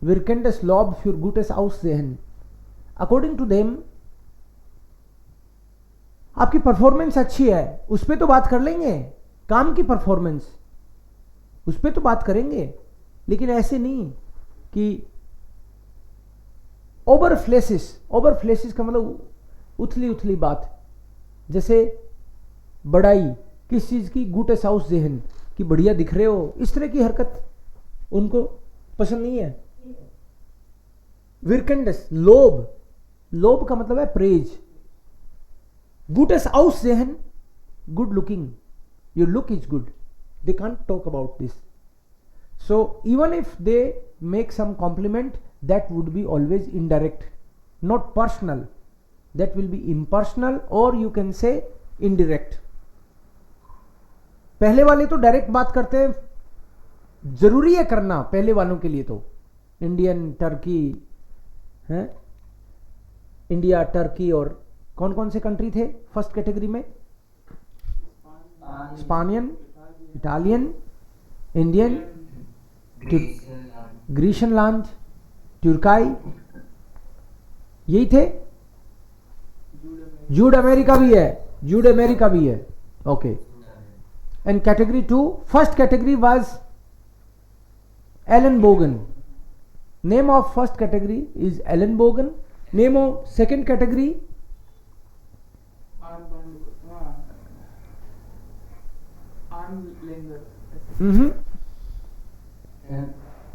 wirkendes Lob für gutes Aussehen. According to them, आपकी performance अच्छी है, उस पर तो बात कर लेंगे, काम की परफॉर्मेंस उस पर तो बात करेंगे, लेकिन ऐसे नहीं कि ओवरफ्लेसिस का मतलब उथली उथली बात, जैसे बड़ाई किस चीज की, गुटे साउस जेहन कि बढ़िया दिख रहे हो, इस तरह की हरकत उनको पसंद नहीं है। विरकेंडस, लोब, लोब का मतलब है praise. गुटेस aussehen, good looking, your look is good. They can't talk about this. So even if they make some compliment, that would be always indirect, not personal. That will be impersonal, or you can say indirect. पहले वाले तो direct बात करते हैं, जरूरी है करना पहले वालों के लिए. तो इंडियन, टर्की है, इंडिया, टर्की और कौन कौन से कंट्री थे फर्स्ट कैटेगरी में? स्पानियन, इटालियन, इंडियन, ग्रीशनलैंड, तुर्काई, यही थे. जूड अमेरिका भी है, जूड अमेरिका भी है. Okay. And category 2, first category was एलन बोगन. Name of first category is एलन बोगन. Name of second category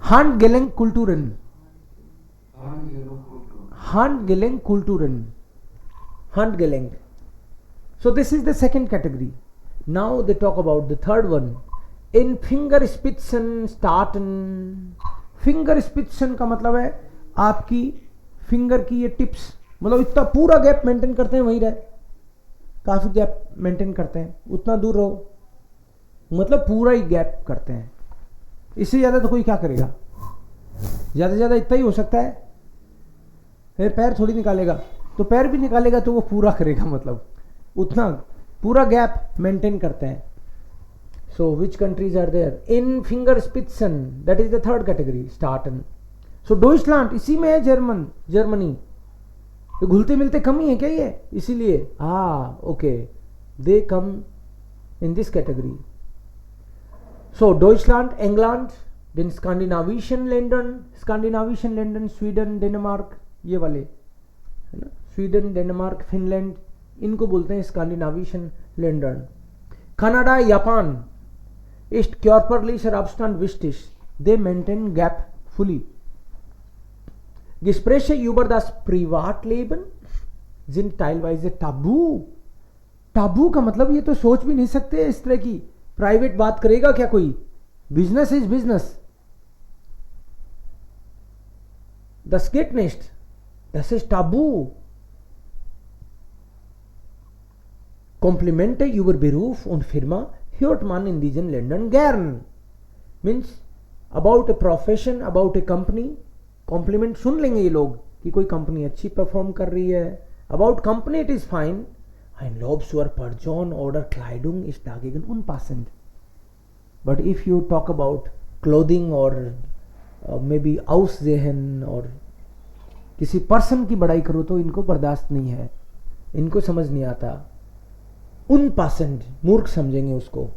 Hand Geleng Kulturen. Hand Geleng Kulturen. Hand Geleng. So this is the second category. Now they talk about the third one. In Fingerspitzenstaaten. Fingerspitzen का मतलब है आपकी finger की ये tips, मतलब इतना पूरा गैप मेंटेन करते हैं, वहीं रहे, काफी गैप मेंटेन करते हैं, उतना दूर रहो, मतलब पूरा ही गैप करते हैं. इससे ज्यादा तो कोई क्या करेगा, ज्यादा से ज्यादा इतना ही हो सकता है. फिर पैर थोड़ी निकालेगा, तो पैर भी निकालेगा तो वो पूरा करेगा, मतलब उतना पूरा गैप मेंटेन करते हैं. So which countries are there in फिंगरस्पिट्सन, that is the third category, स्टार्टन. सो डॉइचलैंड इसी में है, जर्मनी. तो घुलते मिलते कम ही है क्या ये, इसीलिए okay, they come in this category. So Deutschland, England, then Scandinavian Ländern, Sweden, Denmark, ये वाले है ना, स्वीडन, डेनमार्क, फिनलैंड, इनको बोलते हैं Scandinavian lander. Canada, Japan, ist körperlicher Abstand wichtig, they maintain gap fully. Gespräche über das Privatleben sind teilweise tabu. Abu का मतलब ये तो सोच भी नहीं सकते इस तरह की प्राइवेट बात करेगा क्या कोई. Business is business. Das geht nicht. Das ist tabu. Komplimente über Beruf und Firma hört man in diesen Ländern gern. Means about a profession, about a company. Compliment सुन लेंगे ये लोग कि कोई कंपनी अच्छी परफॉर्म कर रही है. About company it is fine. Ein Lob zur Person oder Kleidung ist dagegen unpassend. But if you talk about clothing or maybe Aussehen और किसी पर्सन की बड़ाई करो तो इनको बर्दाश्त नहीं है, इनको समझ नहीं आता. unpassend, मूर्ख समझेंगे उसको.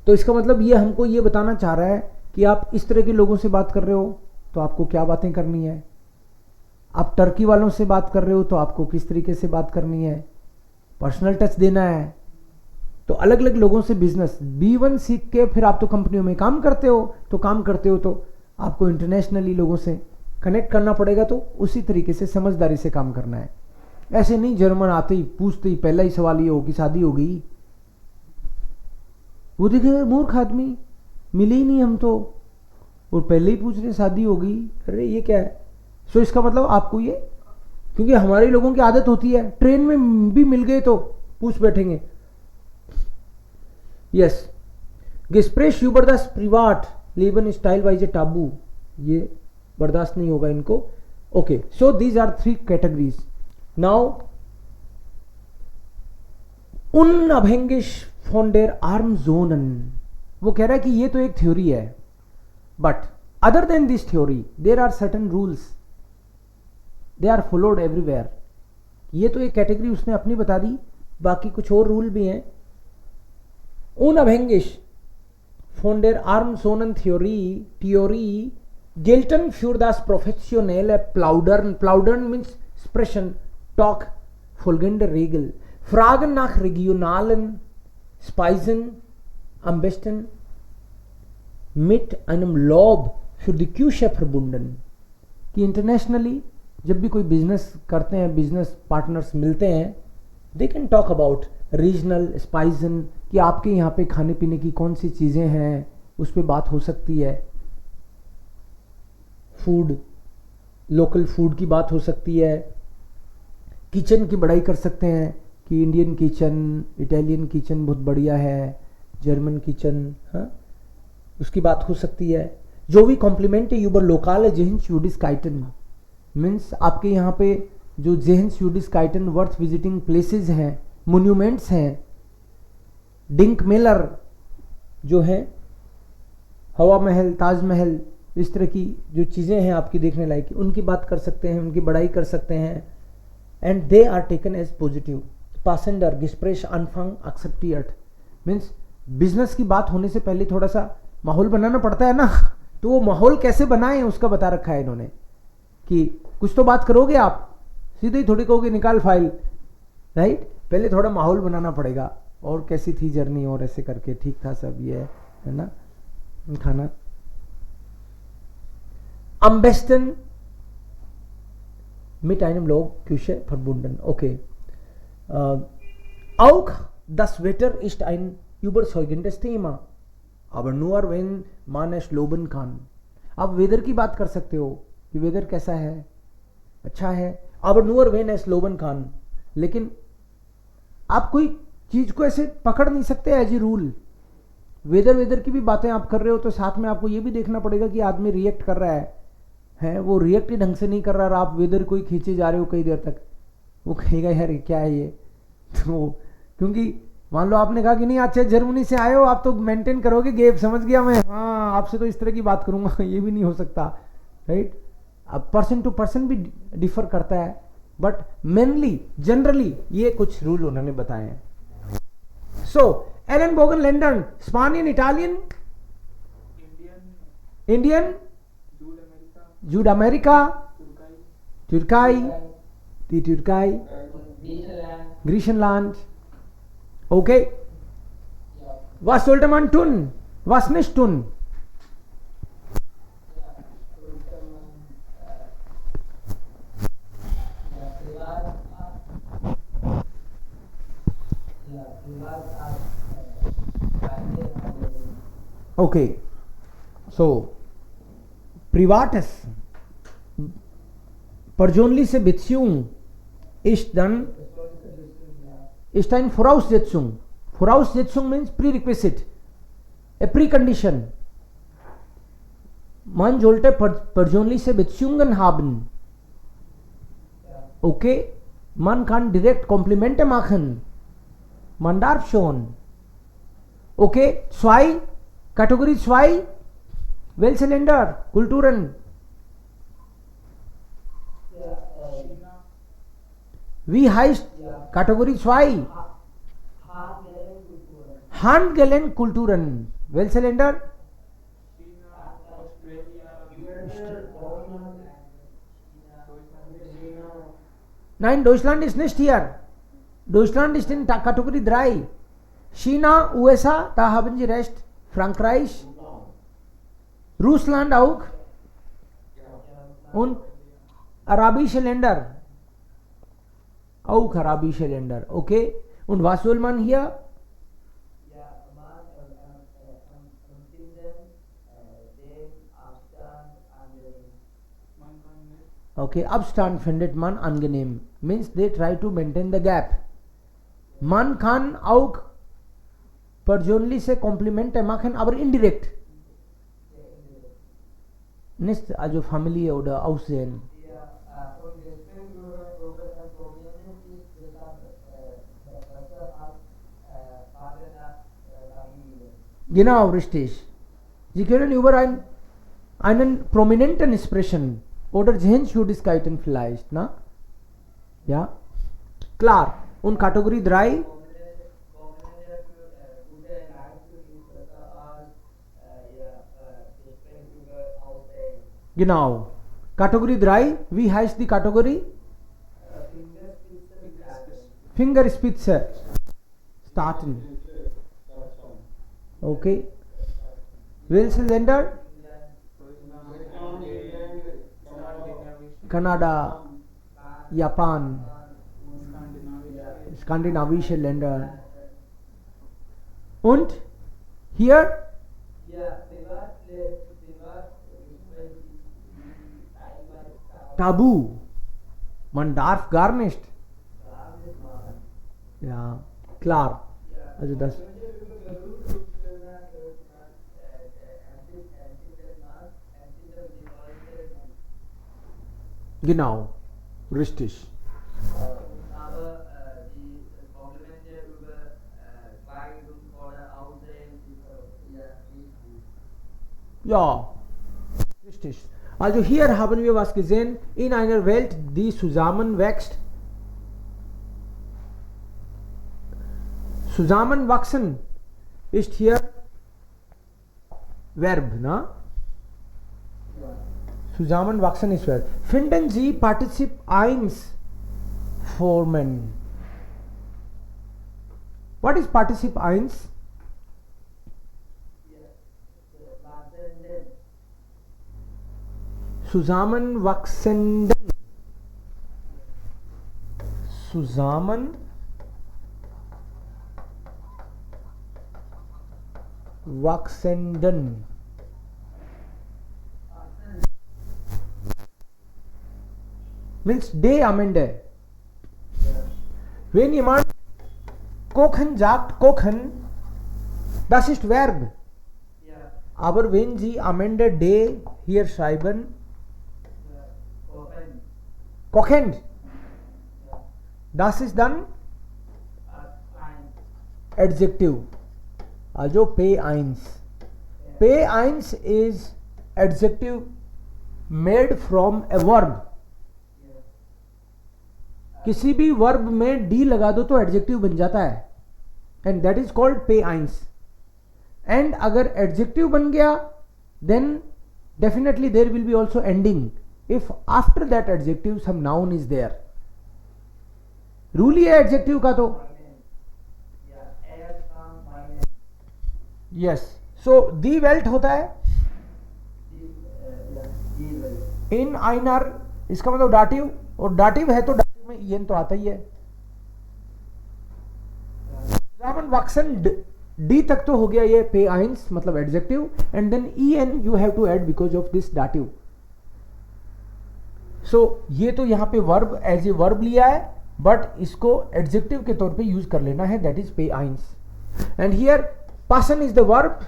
तो इसका मतलब ये हमको ये बताना चाह रहा है कि आप इस तरह के लोगों से बात कर रहे हो तो आपको क्या बातें करनी है. आप टर्की वालों से बात कर रहे हो तो आपको किस तरीके से बात करनी है, पर्सनल टच देना है. तो अलग अलग लोगों से बिजनेस B1 सीख के फिर आप तो कंपनियों में काम करते हो तो आपको इंटरनेशनली लोगों से कनेक्ट करना पड़ेगा. तो उसी तरीके से समझदारी से काम करना है. ऐसे नहीं जर्मन आते ही पूछते ही पहला ही सवाल ये हो कि शादी हो गई. वो देखे मूर्ख आदमी, मिले ही नहीं हम तो, और पहले ही पूछ रहे शादी हो गई. अरे ये क्या है. सो इसका मतलब आपको ये, क्योंकि हमारे लोगों की आदत होती है ट्रेन में भी मिल गए तो पूछ बैठेंगे. Yes, Gespräch über das Privatleben ist teilweise tabu. ये बर्दाश्त नहीं होगा इनको. Okay, so these are 3 categories. Now unabhängig von der Armzonen, वो कह रहा है कि ये तो एक थ्योरी है, but other than this theory there are certain rules, they are followed everywhere. ये तो एक कैटेगरी उसने अपनी बता दी, बाकी कुछ और रूल भी हैं. Unabhängig von der Armzonen-Theorie gelten für das professionelle Plaudern. Plaudern means Sprechen, Talk. Folgende Regel: Fragen nach regionalen Speisen am besten mit einem Lob für die Küche verbunden. कि इंटरनेशनली जब भी कोई बिजनेस करते हैं, business partners मिलते हैं, they can talk about regional स्पाइसन, कि आपके यहाँ पे खाने पीने की कौन सी चीज़ें हैं, उस पर बात हो सकती है। फूड, लोकल फूड की बात हो सकती है। किचन की बड़ाई कर सकते हैं कि इंडियन किचन, इटालियन किचन बहुत बढ़िया है, जर्मन किचन, हाँ, उसकी बात हो सकती है। जो भी कॉम्प्लीमेंट यूबर लोकाल जेहन यूडिस्काइटन, मीन्स आपके यहाँ पे जो जेहन यूडिस्काइटन वर्थ विजिटिंग प्लेसेस हैं, मोन्यूमेंट्स हैं, डिंक मेलर जो है, हवा महल, ताजमहल, इस तरह की जो चीज़ें हैं आपकी देखने लायक, उनकी बात कर सकते हैं, उनकी बड़ाई कर सकते हैं। And they are taken as positive. पासेंडर गिस्प्रेश अनफंग एक्सेप्टियट, मीन्स बिजनेस की बात होने से पहले थोड़ा सा माहौल बनाना पड़ता है ना, तो वो माहौल कैसे बनाए उसका बता रखा है इन्होंने, कि कुछ तो बात करोगे आप, सीधे ही थोड़ी कहोगे निकाल फाइल, राइट, पहले थोड़ा माहौल बनाना पड़ेगा। और कैसी थी जर्नी, और ऐसे करके ठीक था सब, ये है ना खाना। Am besten mit einem Log Küche verbunden. Okay. Auch das Wetter ist ein überzeugendes Thema, aber nur wenn man es loben kann. आप वेदर की बात कर सकते हो कि वेदर कैसा है, अच्छा है, aber nur wenn es loben kann. लेकिन आप कोई चीज को ऐसे पकड़ नहीं सकते एज ए रूल। वेदर की भी बातें आप कर रहे हो तो साथ में आपको ये भी देखना पड़ेगा कि आदमी रिएक्ट कर रहा है वो रिएक्ट ही ढंग से नहीं कर रहा, और आप वेदर को ही खींचे जा रहे हो कई देर तक, वो कहेगा यार क्या है ये। तो क्योंकि मान लो आपने कहा कि नहीं अच्छा जर्मनी से आए हो, आप तो मेंटेन करोगे गैप, समझ गया मैं, हाँ आपसे तो इस तरह की बात करूंगा, ये भी नहीं हो सकता, राइट। अब पर्सन टू पर्सन भी डिफर करता है, बट मेनली जनरली ये कुछ रूल उन्होंने बताए हैं। सो एलन बोगन लैंडन, स्पेनियन, इटालियन, इंडियन, जूड अमेरिका, तुर्काई, दी तुर्काई, Griechenland. Okay. Was sollte man tun? Was nicht tun? Okay. So, privates persönliche Beziehung ist eine Voraussetzung. Voraussetzung means prerequisite, a precondition. Man sollte persönliche Beziehungen haben. Okay, man kann direkt Komplimente machen. Man darf schon. Okay, 2, Kategorie 2, welche Länder, Kulturen? Wie heißt Kategorie 2? Handgelenk-Kulturen. Welche Länder? Nein, Deutschland ist nicht hier. Deutschland ist in Kategorie 3. China, USA, da haben Sie recht. Frankreich, Russland auch. Und arabische Länder. Auch arabische Länder. Okay. Und was soll man hier? Okay, Abstand findet man angenehm. Means they try to maintain the gap. Man kann auch persönliche Komplimente machen, aber indirekt. Nicht also Familie oder Aussehen. Genau, richtig. Sie können über einen prominenten Sprechen oder Zehenschuldigkeiten vielleicht, na? Ja? Klar. Und Kategorie 3? Genau. Kategorie 3, wie heißt die Kategorie? Fingerspitze. Starten. Okay. Welche Länder? Kanada, Japan, skandinavische Länder. Und hier Tabu. Man darf gar nicht. Ja, klar. Also das. Genau, richtig. Aber die Komplimente über Kleidung oder Aussehen ist ja nicht gut. Ja, richtig. Also hier haben wir was gesehen, in einer Welt, die zusammenwächst. Zusammenwachsen ist hier Verb, ne? Zusammenwachsen ist Verb. Finden Sie Partizip 1 Formen. What is Partizip 1? Zusammenwachsenden. Zusammenwachsenden. Means D am Ende. Wenn jemand kochen sagt, kochen, das ist Verb. Aber wenn Sie am Ende D hier schreiben, kochen, das ist dann Adjective. Also P1. P1 is adjective made from a verb. किसी भी verb में D लगा दो तो adjective बन जाता है, and that is called P1. And अगर एडजेक्टिव बन गया then definitely there will be also ending if after that adjective some noun is there. Rule ही है एडजेक्टिव का तो. यस, सो दी वेल्ट होता है इन आइनर, इसका मतलब डाटिव, और डाटिव है तो डाटिव में ईएन तो आता ही है. वाक्सन डी तक तो हो गया ये P1 मतलब adjective, and then E N you have to add because of this dative. So ये तो यहां पे वर्ब एज ए वर्ब लिया है, बट इसको एडजेक्टिव के तौर पे यूज कर लेना है, that is P1. And here पासन इज द वर्ब,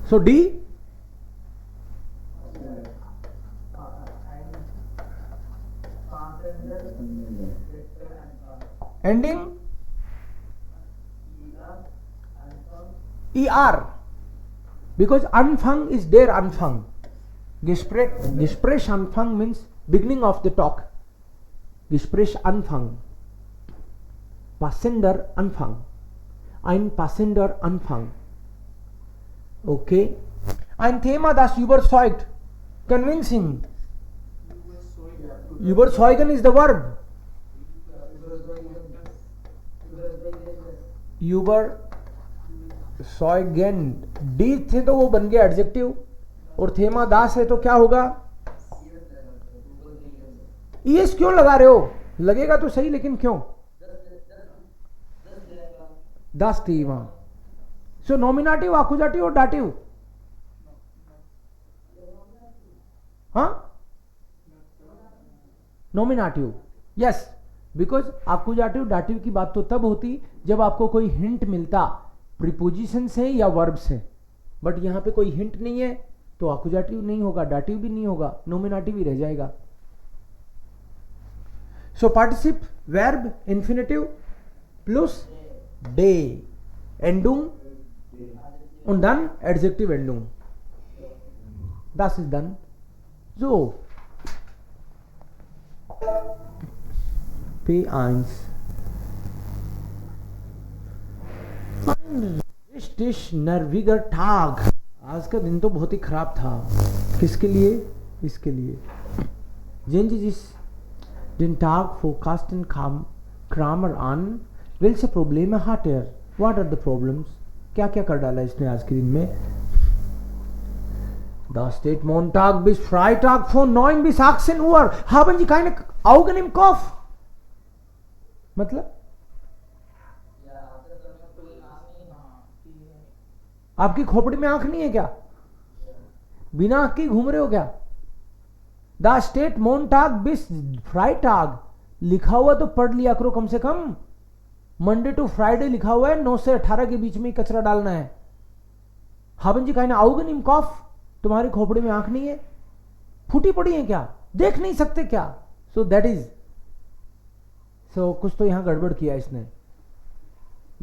सो डी ending er, because Anfang is there. Anfang, Gespräch Anfang means beginning of the talk. Gespräch Anfang, Passender Anfang, ein Passender Anfang. Okay, ein Thema, das überzeugt, convincing. Überzeugen is the verb. Überzeugen, D थे तो वो बन गया adjective, और थेमा दास है तो क्या होगा? ईएस क्यों लगा रहे हो? लगेगा तो सही, लेकिन क्यों? दस थी वहां. सो नॉमिनेटिव, आकुजाटिव और डाटिव. हाँ, नॉमिनेटिव. यस, बिकॉज आकुजाटिव डाटिव की बात तो तब होती जब आपको कोई हिंट मिलता प्रीपोजिशन से या वर्ब से, बट यहां पे कोई हिंट नहीं है तो आकुजाटिव नहीं होगा, डाटिव भी नहीं होगा, नॉमिनेटिव ही रह जाएगा. सो पार्टिसिप वर्ब इंफिनिटिव प्लस डे एंडुंग und dann adjective endung. Das ist dann so. P1. Ein richtig nerviger Tag. आज का दिन तो बहुत ही खराब था. किसके लिए? इसके लिए. Sehen Sie sich den Tag vor Carsten Kramer an. Welche Probleme hat er? What are the problems? क्या क्या कर डाला इसने आज के दिन में? Das steht Montag bis Freitag von 9 bis 18 Uhr. Haben Sie keine Augen im Kopf? मतलब या आपके सर में कोई आँख नहीं है? हाँ कि आपकी खोपड़ी में आंख नहीं है क्या? बिना आंख के घूम रहे हो क्या? द स्टेट मोन्टाग बिस फ्राइटाग लिखा हुआ तो पढ़ लिया करो कम से कम. मंडे टू फ्राइडे लिखा हुआ है, 9 से 18 के बीच में ही कचरा डालना है. हाबन जी कहना आउगन इम कॉफ, तुम्हारी खोपड़ी में आंख नहीं है? फूटी पड़ी है क्या? देख नहीं सकते क्या? सो दैट इज, सो कुछ तो यहां गड़बड़ किया इसने.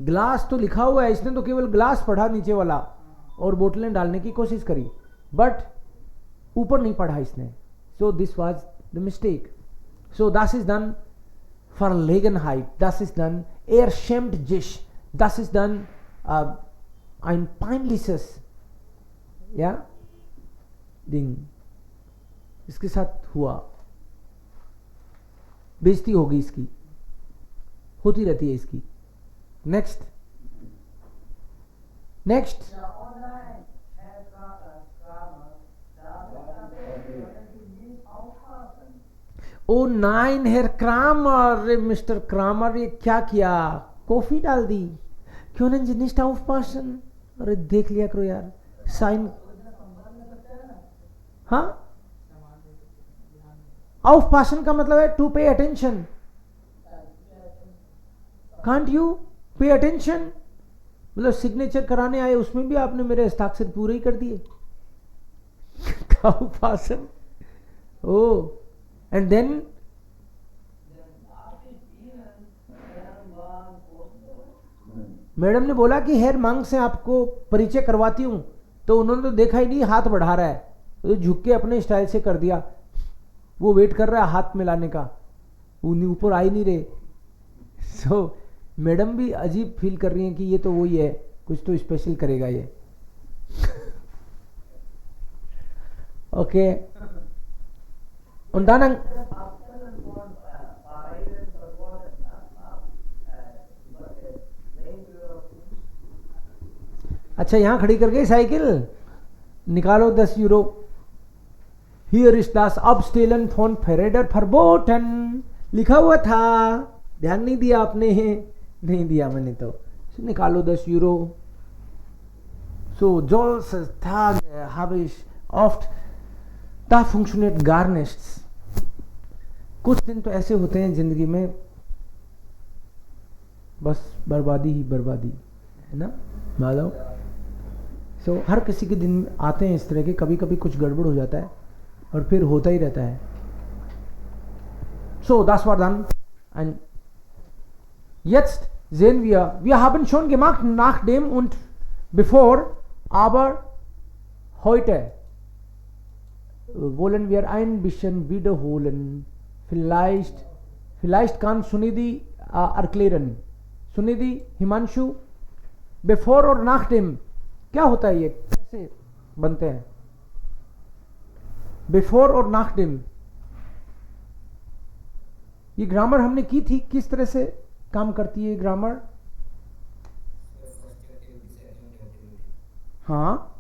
ग्लास तो लिखा हुआ है, इसने तो केवल ग्लास पढ़ा नीचे वाला और बोतलें डालने की कोशिश करी, बट ऊपर नहीं पढ़ा इसने. So this was the mistake. So das is done Verlegenheit, das ist dann er schämt sich, das ist dann ein peinliches ja Ding. इसके साथ हुआ, बेइज्जती होगी इसकी, होती रहती है इसकी. Next next Ja, online, Herr Kramer, da können Sie nicht aufpassen. ओ नाइन हेयर क्रामर, मिस्टर क्रामर ये क्या किया? कॉफी डाल दी. क्यों नहीं निष्ठ aufpassen? अरे देख लिया करो यार साइन. हाँ, aufpassen का मतलब है to pay attention. Can't you pay attention? मतलब सिग्नेचर कराने आए उसमें भी आपने मेरे हस्ताक्षर पूरे ही कर दिए. aufpassen. Oh and then madam ने बोला कि हेयर मांग से आपको परिचय करवाती हूं, तो उन्होंने तो देखा ही नहीं, हाथ बढ़ा रहा है, तो झुक के अपने स्टाइल से कर दिया. वो वेट कर रहा है हाथ मिलाने का, उन्हीं ऊपर आ ही नहीं रहे. सो मैडम भी अजीब फील कर रही हैं कि ये तो वही है, कुछ तो स्पेशल करेगा ये. ओके. Und dann अच्छा यहां खड़ी कर गई साइकिल, निकालो 10 euro. Here is das Abstellen von Verräter verboten लिखा हुआ था, ध्यान नहीं दिया आपने? नहीं दिया मैंने तो. निकालो 10 euro. So solche Tage habe ich oft, da funktioniert gar nichts. कुछ दिन तो ऐसे होते हैं जिंदगी में, बस बर्बादी ही बर्बादी है ना माधव. सो हर किसी के दिन आते हैं इस तरह के, कभी कभी कुछ गड़बड़ हो जाता है और फिर होता ही रहता है. So, das war dann ein. Jetzt sehen wir haben schon gemacht nach dem und bevor, aber heute wollen wir ein bisschen wiederholen. Vielleicht kann Sunidhi erklären. Sunidhi, Himanshu, before और nach dem क्या होता है, ये कैसे बनते हैं? Before और nach dem, ये ग्रामर हमने की थी, किस तरह से काम करती है ग्रामर? हाँ,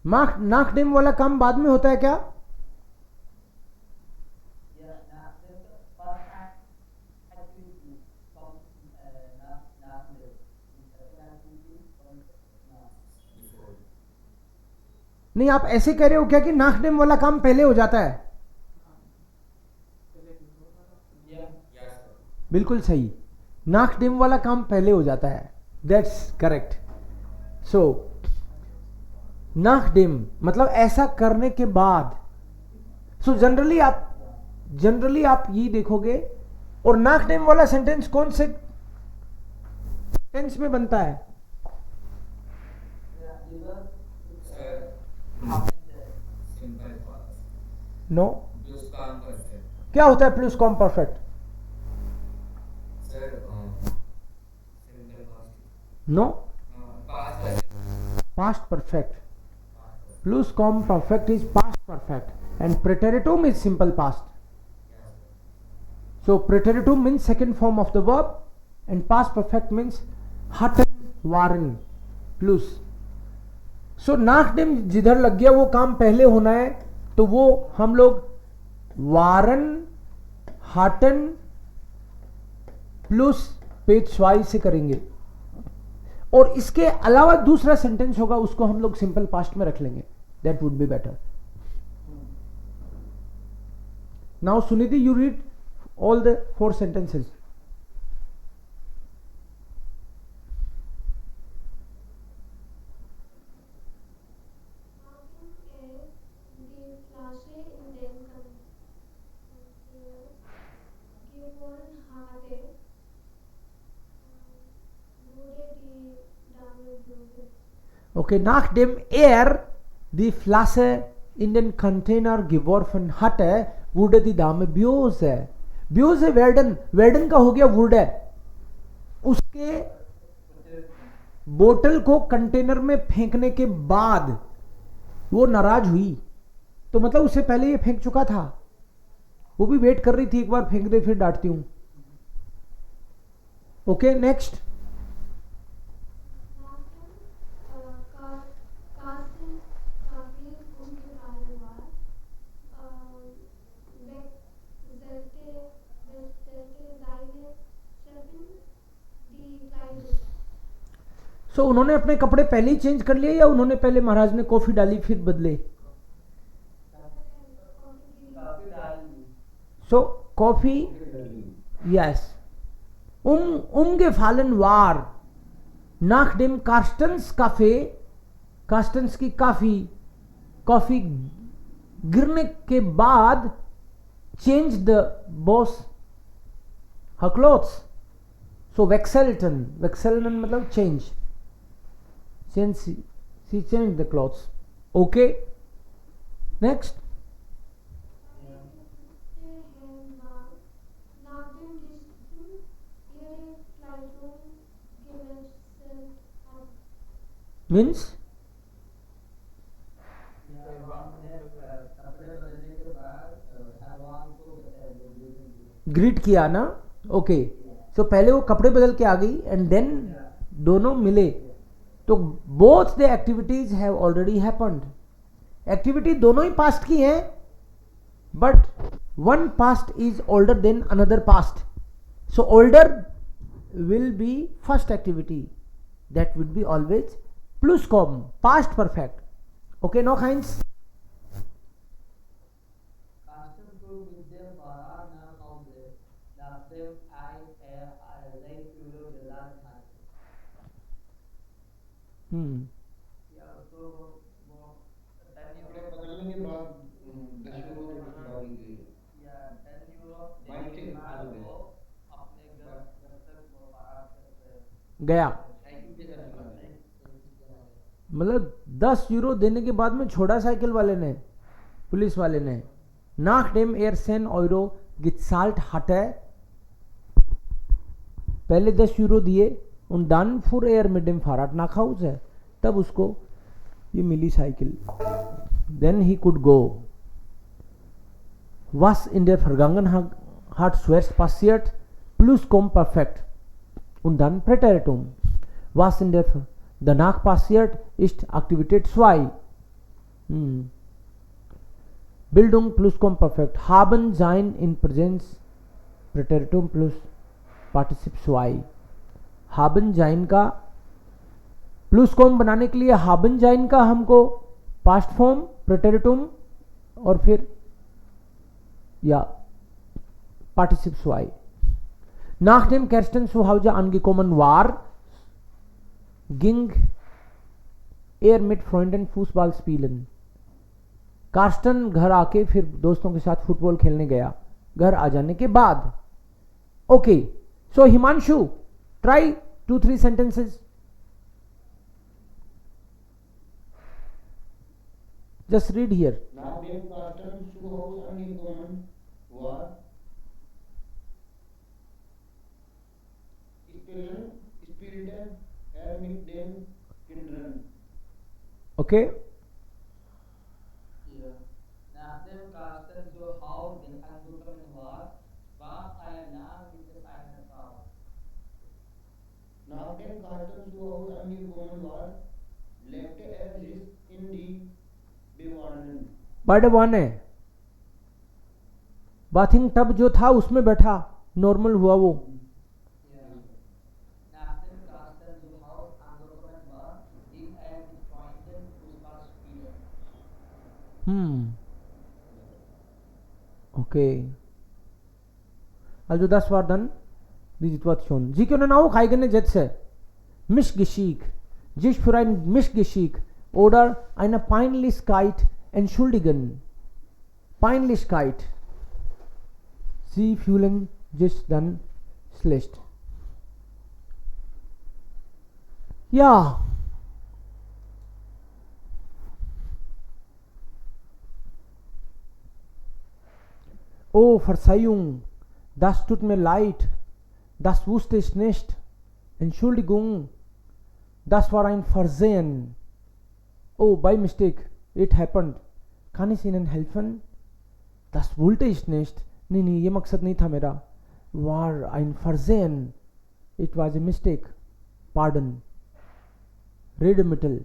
nach dem वाला काम बाद में होता है क्या? नहीं, आप ऐसे कह रहे हो क्या कि nach dem वाला काम पहले हो जाता है? बिल्कुल सही, nach dem वाला काम पहले हो जाता है. That's correct. So nach dem मतलब ऐसा करने के बाद. सो जनरली आप ये देखोगे, और nach dem वाला सेंटेंस कौन से टेंस में बनता है? नो, क्या होता है प्लस कॉम perfect? No, past perfect. Plus com perfect is past perfect and preteritum is simple past. So preteritum means second form of the verb and past perfect means hatten waren. Plus. So नाकडेम जिधर लग गया वो काम पहले होना है, तो वो हम लोग वारन हाटन प्लस पेशवाई से करेंगे। और इसके अलावा दूसरा सेंटेंस होगा, उसको हम लोग सिंपल पास्ट में रख लेंगे, that would be better. Now Sunidhi, you read all the 4 sentences. Okay, nachdem die Flasche in den Container geworfen hatte, wurde die Dame böse. Böse werden, werden का हो गया वुड है, उसके बोतल को कंटेनर में फेंकने के बाद वो नाराज हुई। तो मतलब उससे पहले ये फेंक चुका था, वो भी वेट कर रही थी एक बार फेंक दे फिर डांटती हूं। Okay, next. सो उन्होंने अपने कपड़े पहले ही चेंज कर लिए, या उन्होंने पहले महाराज ने कॉफी डाली फिर बदले? So coffee, yes. umgefallen war nach dem Carstens Kaffee, Carstens की कॉफी गिरने के बाद change the boss her clothes. So wechselten मतलब change, she changed the clothes. Okay, next. Means greet किया ना। ओके, सो पहले वो कपड़े बदल के आ गई एंड देन दोनों मिले, तो both the activities have already happened. Activity दोनों ही पास्ट की हैं, but one past is older than another past, so older will be first activity, that will be always प्लुसकॉम, पास्ट परफेक्ट। ओके, नो हाइंस। बदलने के बाद 10 यूरो डाली गई गया, मतलब 10 यूरो देने के बाद में छोड़ा साइकिल वाले ने, पुलिस वाले ने। nachdem 10 Euro gezahlt hatte, पहले 10 यूरो दिए, und dann fuhr mit dem Fahrrad nach Hause, तब उसको ये मिली cycle, then he could go. Was in der Vergangenheit zuerst passiert, Plusquamperfekt und dann Präteritum. Was in der danach passiert, ist Aktivität 2. Bildung Plusquamperfekt. Haben, sein in Präsenz, Präteritum plus Partizip 2. haben sein का प्लुसकॉम बनाने के लिए haben sein का हमको past form प्रेटेरिटुम और फिर या पार्टिसिप 2. Nachdem Kerstin zu Hause angekommen war, ging mit Freunden Fußball spielen. Carsten घर आके फिर दोस्तों के साथ फुटबॉल खेलने गया, घर आ जाने के बाद। Okay, so Himanshu, try 2-3 sentences. Just read here. Nachdem Carsten zu Hause angekommen war, spielte mit den Kindern. Okay. Nachdem Carsten zu Hause angekommen war, war er nah mit seiner Frau. Nachdem Karten zu angekommen war, lebte sich in die Bewohner. Bird one है, bathing tub जो था उसमें बैठा, normal हुआ वो। Nachdem Carsten zu Hause angekommen war, ging mit Freunden Fußball spielen. Okay. Also das war dann die Situation. Sie können auch eigene Sätze, Missgeschick, sich für ein Missgeschick oder eine Peinlichkeit entschuldigen. Peinlichkeit. Sie fühlen sich dann schlecht. Ja. Oh, Verzeihung, das tut mir leid, das wusste ich nicht. Entschuldigung, das war ein Versehen. Oh, by mistake, it happened. Kann ich Ihnen helfen? Das wollte ich nicht. नहीं, ये मकसद नहीं था मेरा. War ein Versehen. It was a mistake. Pardon. Redemittel.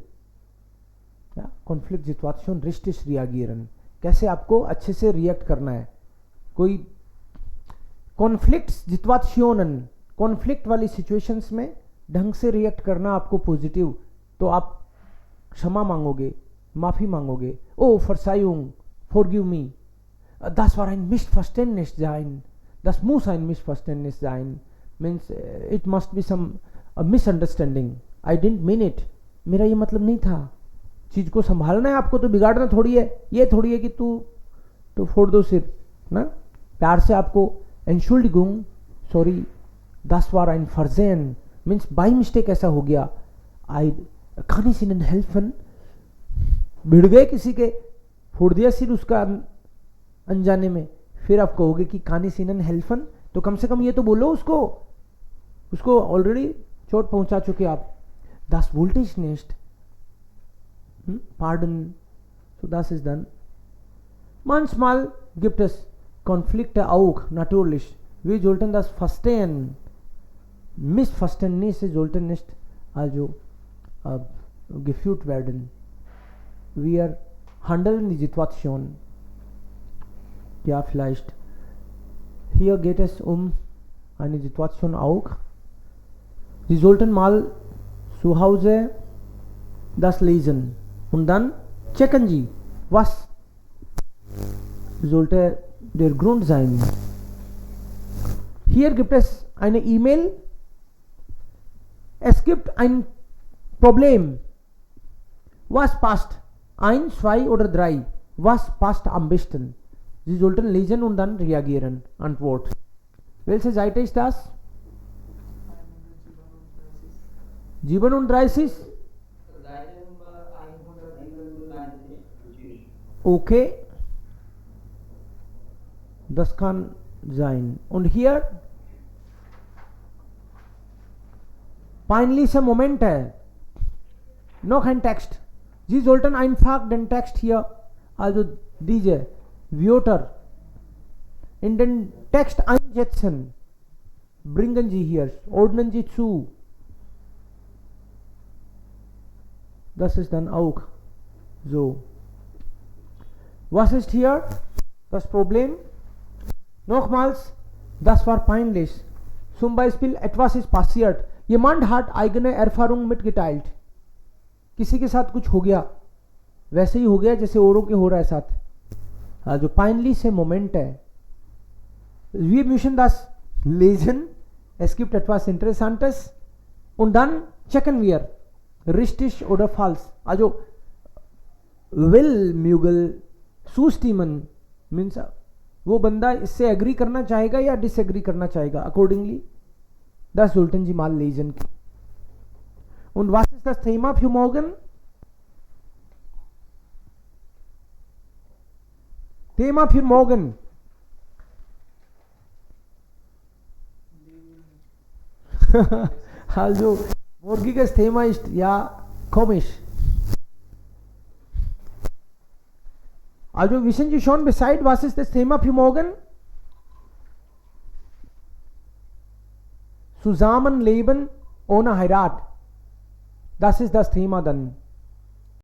Ja, Konfliktsituation richtig reagieren. कैसे आपको अच्छे से रिएक्ट करना है. कोई कॉन्फ्लिक्ट सिचुएशन, कॉन्फ्लिक्ट वाली सिचुएशंस में ढंग से रिएक्ट करना आपको पॉजिटिव, तो आप क्षमा मांगोगे, माफी मांगोगे. ओ Verzeihung, forgive me. Das war ein Missverständnis sein. Das muss ein Missverständnis sein. Means it must be some a misunderstanding. I didn't mean it. मेरा ये मतलब नहीं था. चीज को संभालना है आपको, तो बिगाड़ना थोड़ी है. ये थोड़ी है कि तू तो फोड़ दो सिर ना. प्यार से आपको Entschuldigung, sorry, das war ein Versehen, means by mistake ऐसा हो गया. kann ich Ihnen helfen? भिड़ गए किसी के, फोड़ दिया सिर उसका अनजाने में, फिर आप कहोगे कि kann ich Ihnen helfen? तो कम से कम ये तो बोलो उसको ऑलरेडी चोट पहुंचा चुके आप. Das wollte ich nicht. Pardon. So das ist dann. Manchmal gibt es Konflikte auch, natürlich. Wir sollten das verstehen. Missverständnisse sollten nicht also geführt werden. Wir handeln die Situation. Ja, vielleicht. Hier geht es um eine Situation auch. Sie sollten mal zu Hause das lesen und dann checken Sie, was sollte der Grund sein. Hier gibt es eine E-Mail. Es gibt ein Problem. Was passt? 1, 2 oder 3. Was passt am besten? Sie sollten lesen und dann reagieren. Antwort. Welche Seite ist das? 37. Seite Nummer 197. Okay. Das kann sein. Und hier peinlicher Moment है. Noch ein Text. Sie sollten einfach den Text hier, also diese Wörter in den Text einsetzen. Bringen Sie hier, ordnen Sie zu. Das ist dann auch so. Was ist hier das Problem? Nochmals, das war peinlich. Zum Beispiel, etwas ist passiert. Jemand hat eigene Erfahrung mitgeteilt. किसी के साथ कुछ हो गया, वैसे ही हो गया जैसे औरों के हो रहा है साथ. जो peinlich से Moment है. Wir müssen das lesen. Es gibt etwas Interessantes. Und dann checken wir, richtig oder falsch. Also will Mugel zustimmen means वो बंदा इससे एग्री करना चाहेगा या डिसएग्री करना चाहेगा. Accordingly das sollten Sie mal lesen. Und was ist das Thema für morgen? Thema für morgen. Also morgiges Thema ist ja komisch. Also wissen Sie schon Bescheid, was ist das Thema für morgen? Zusammenleben ohne Heirat. Das ist das Thema dann.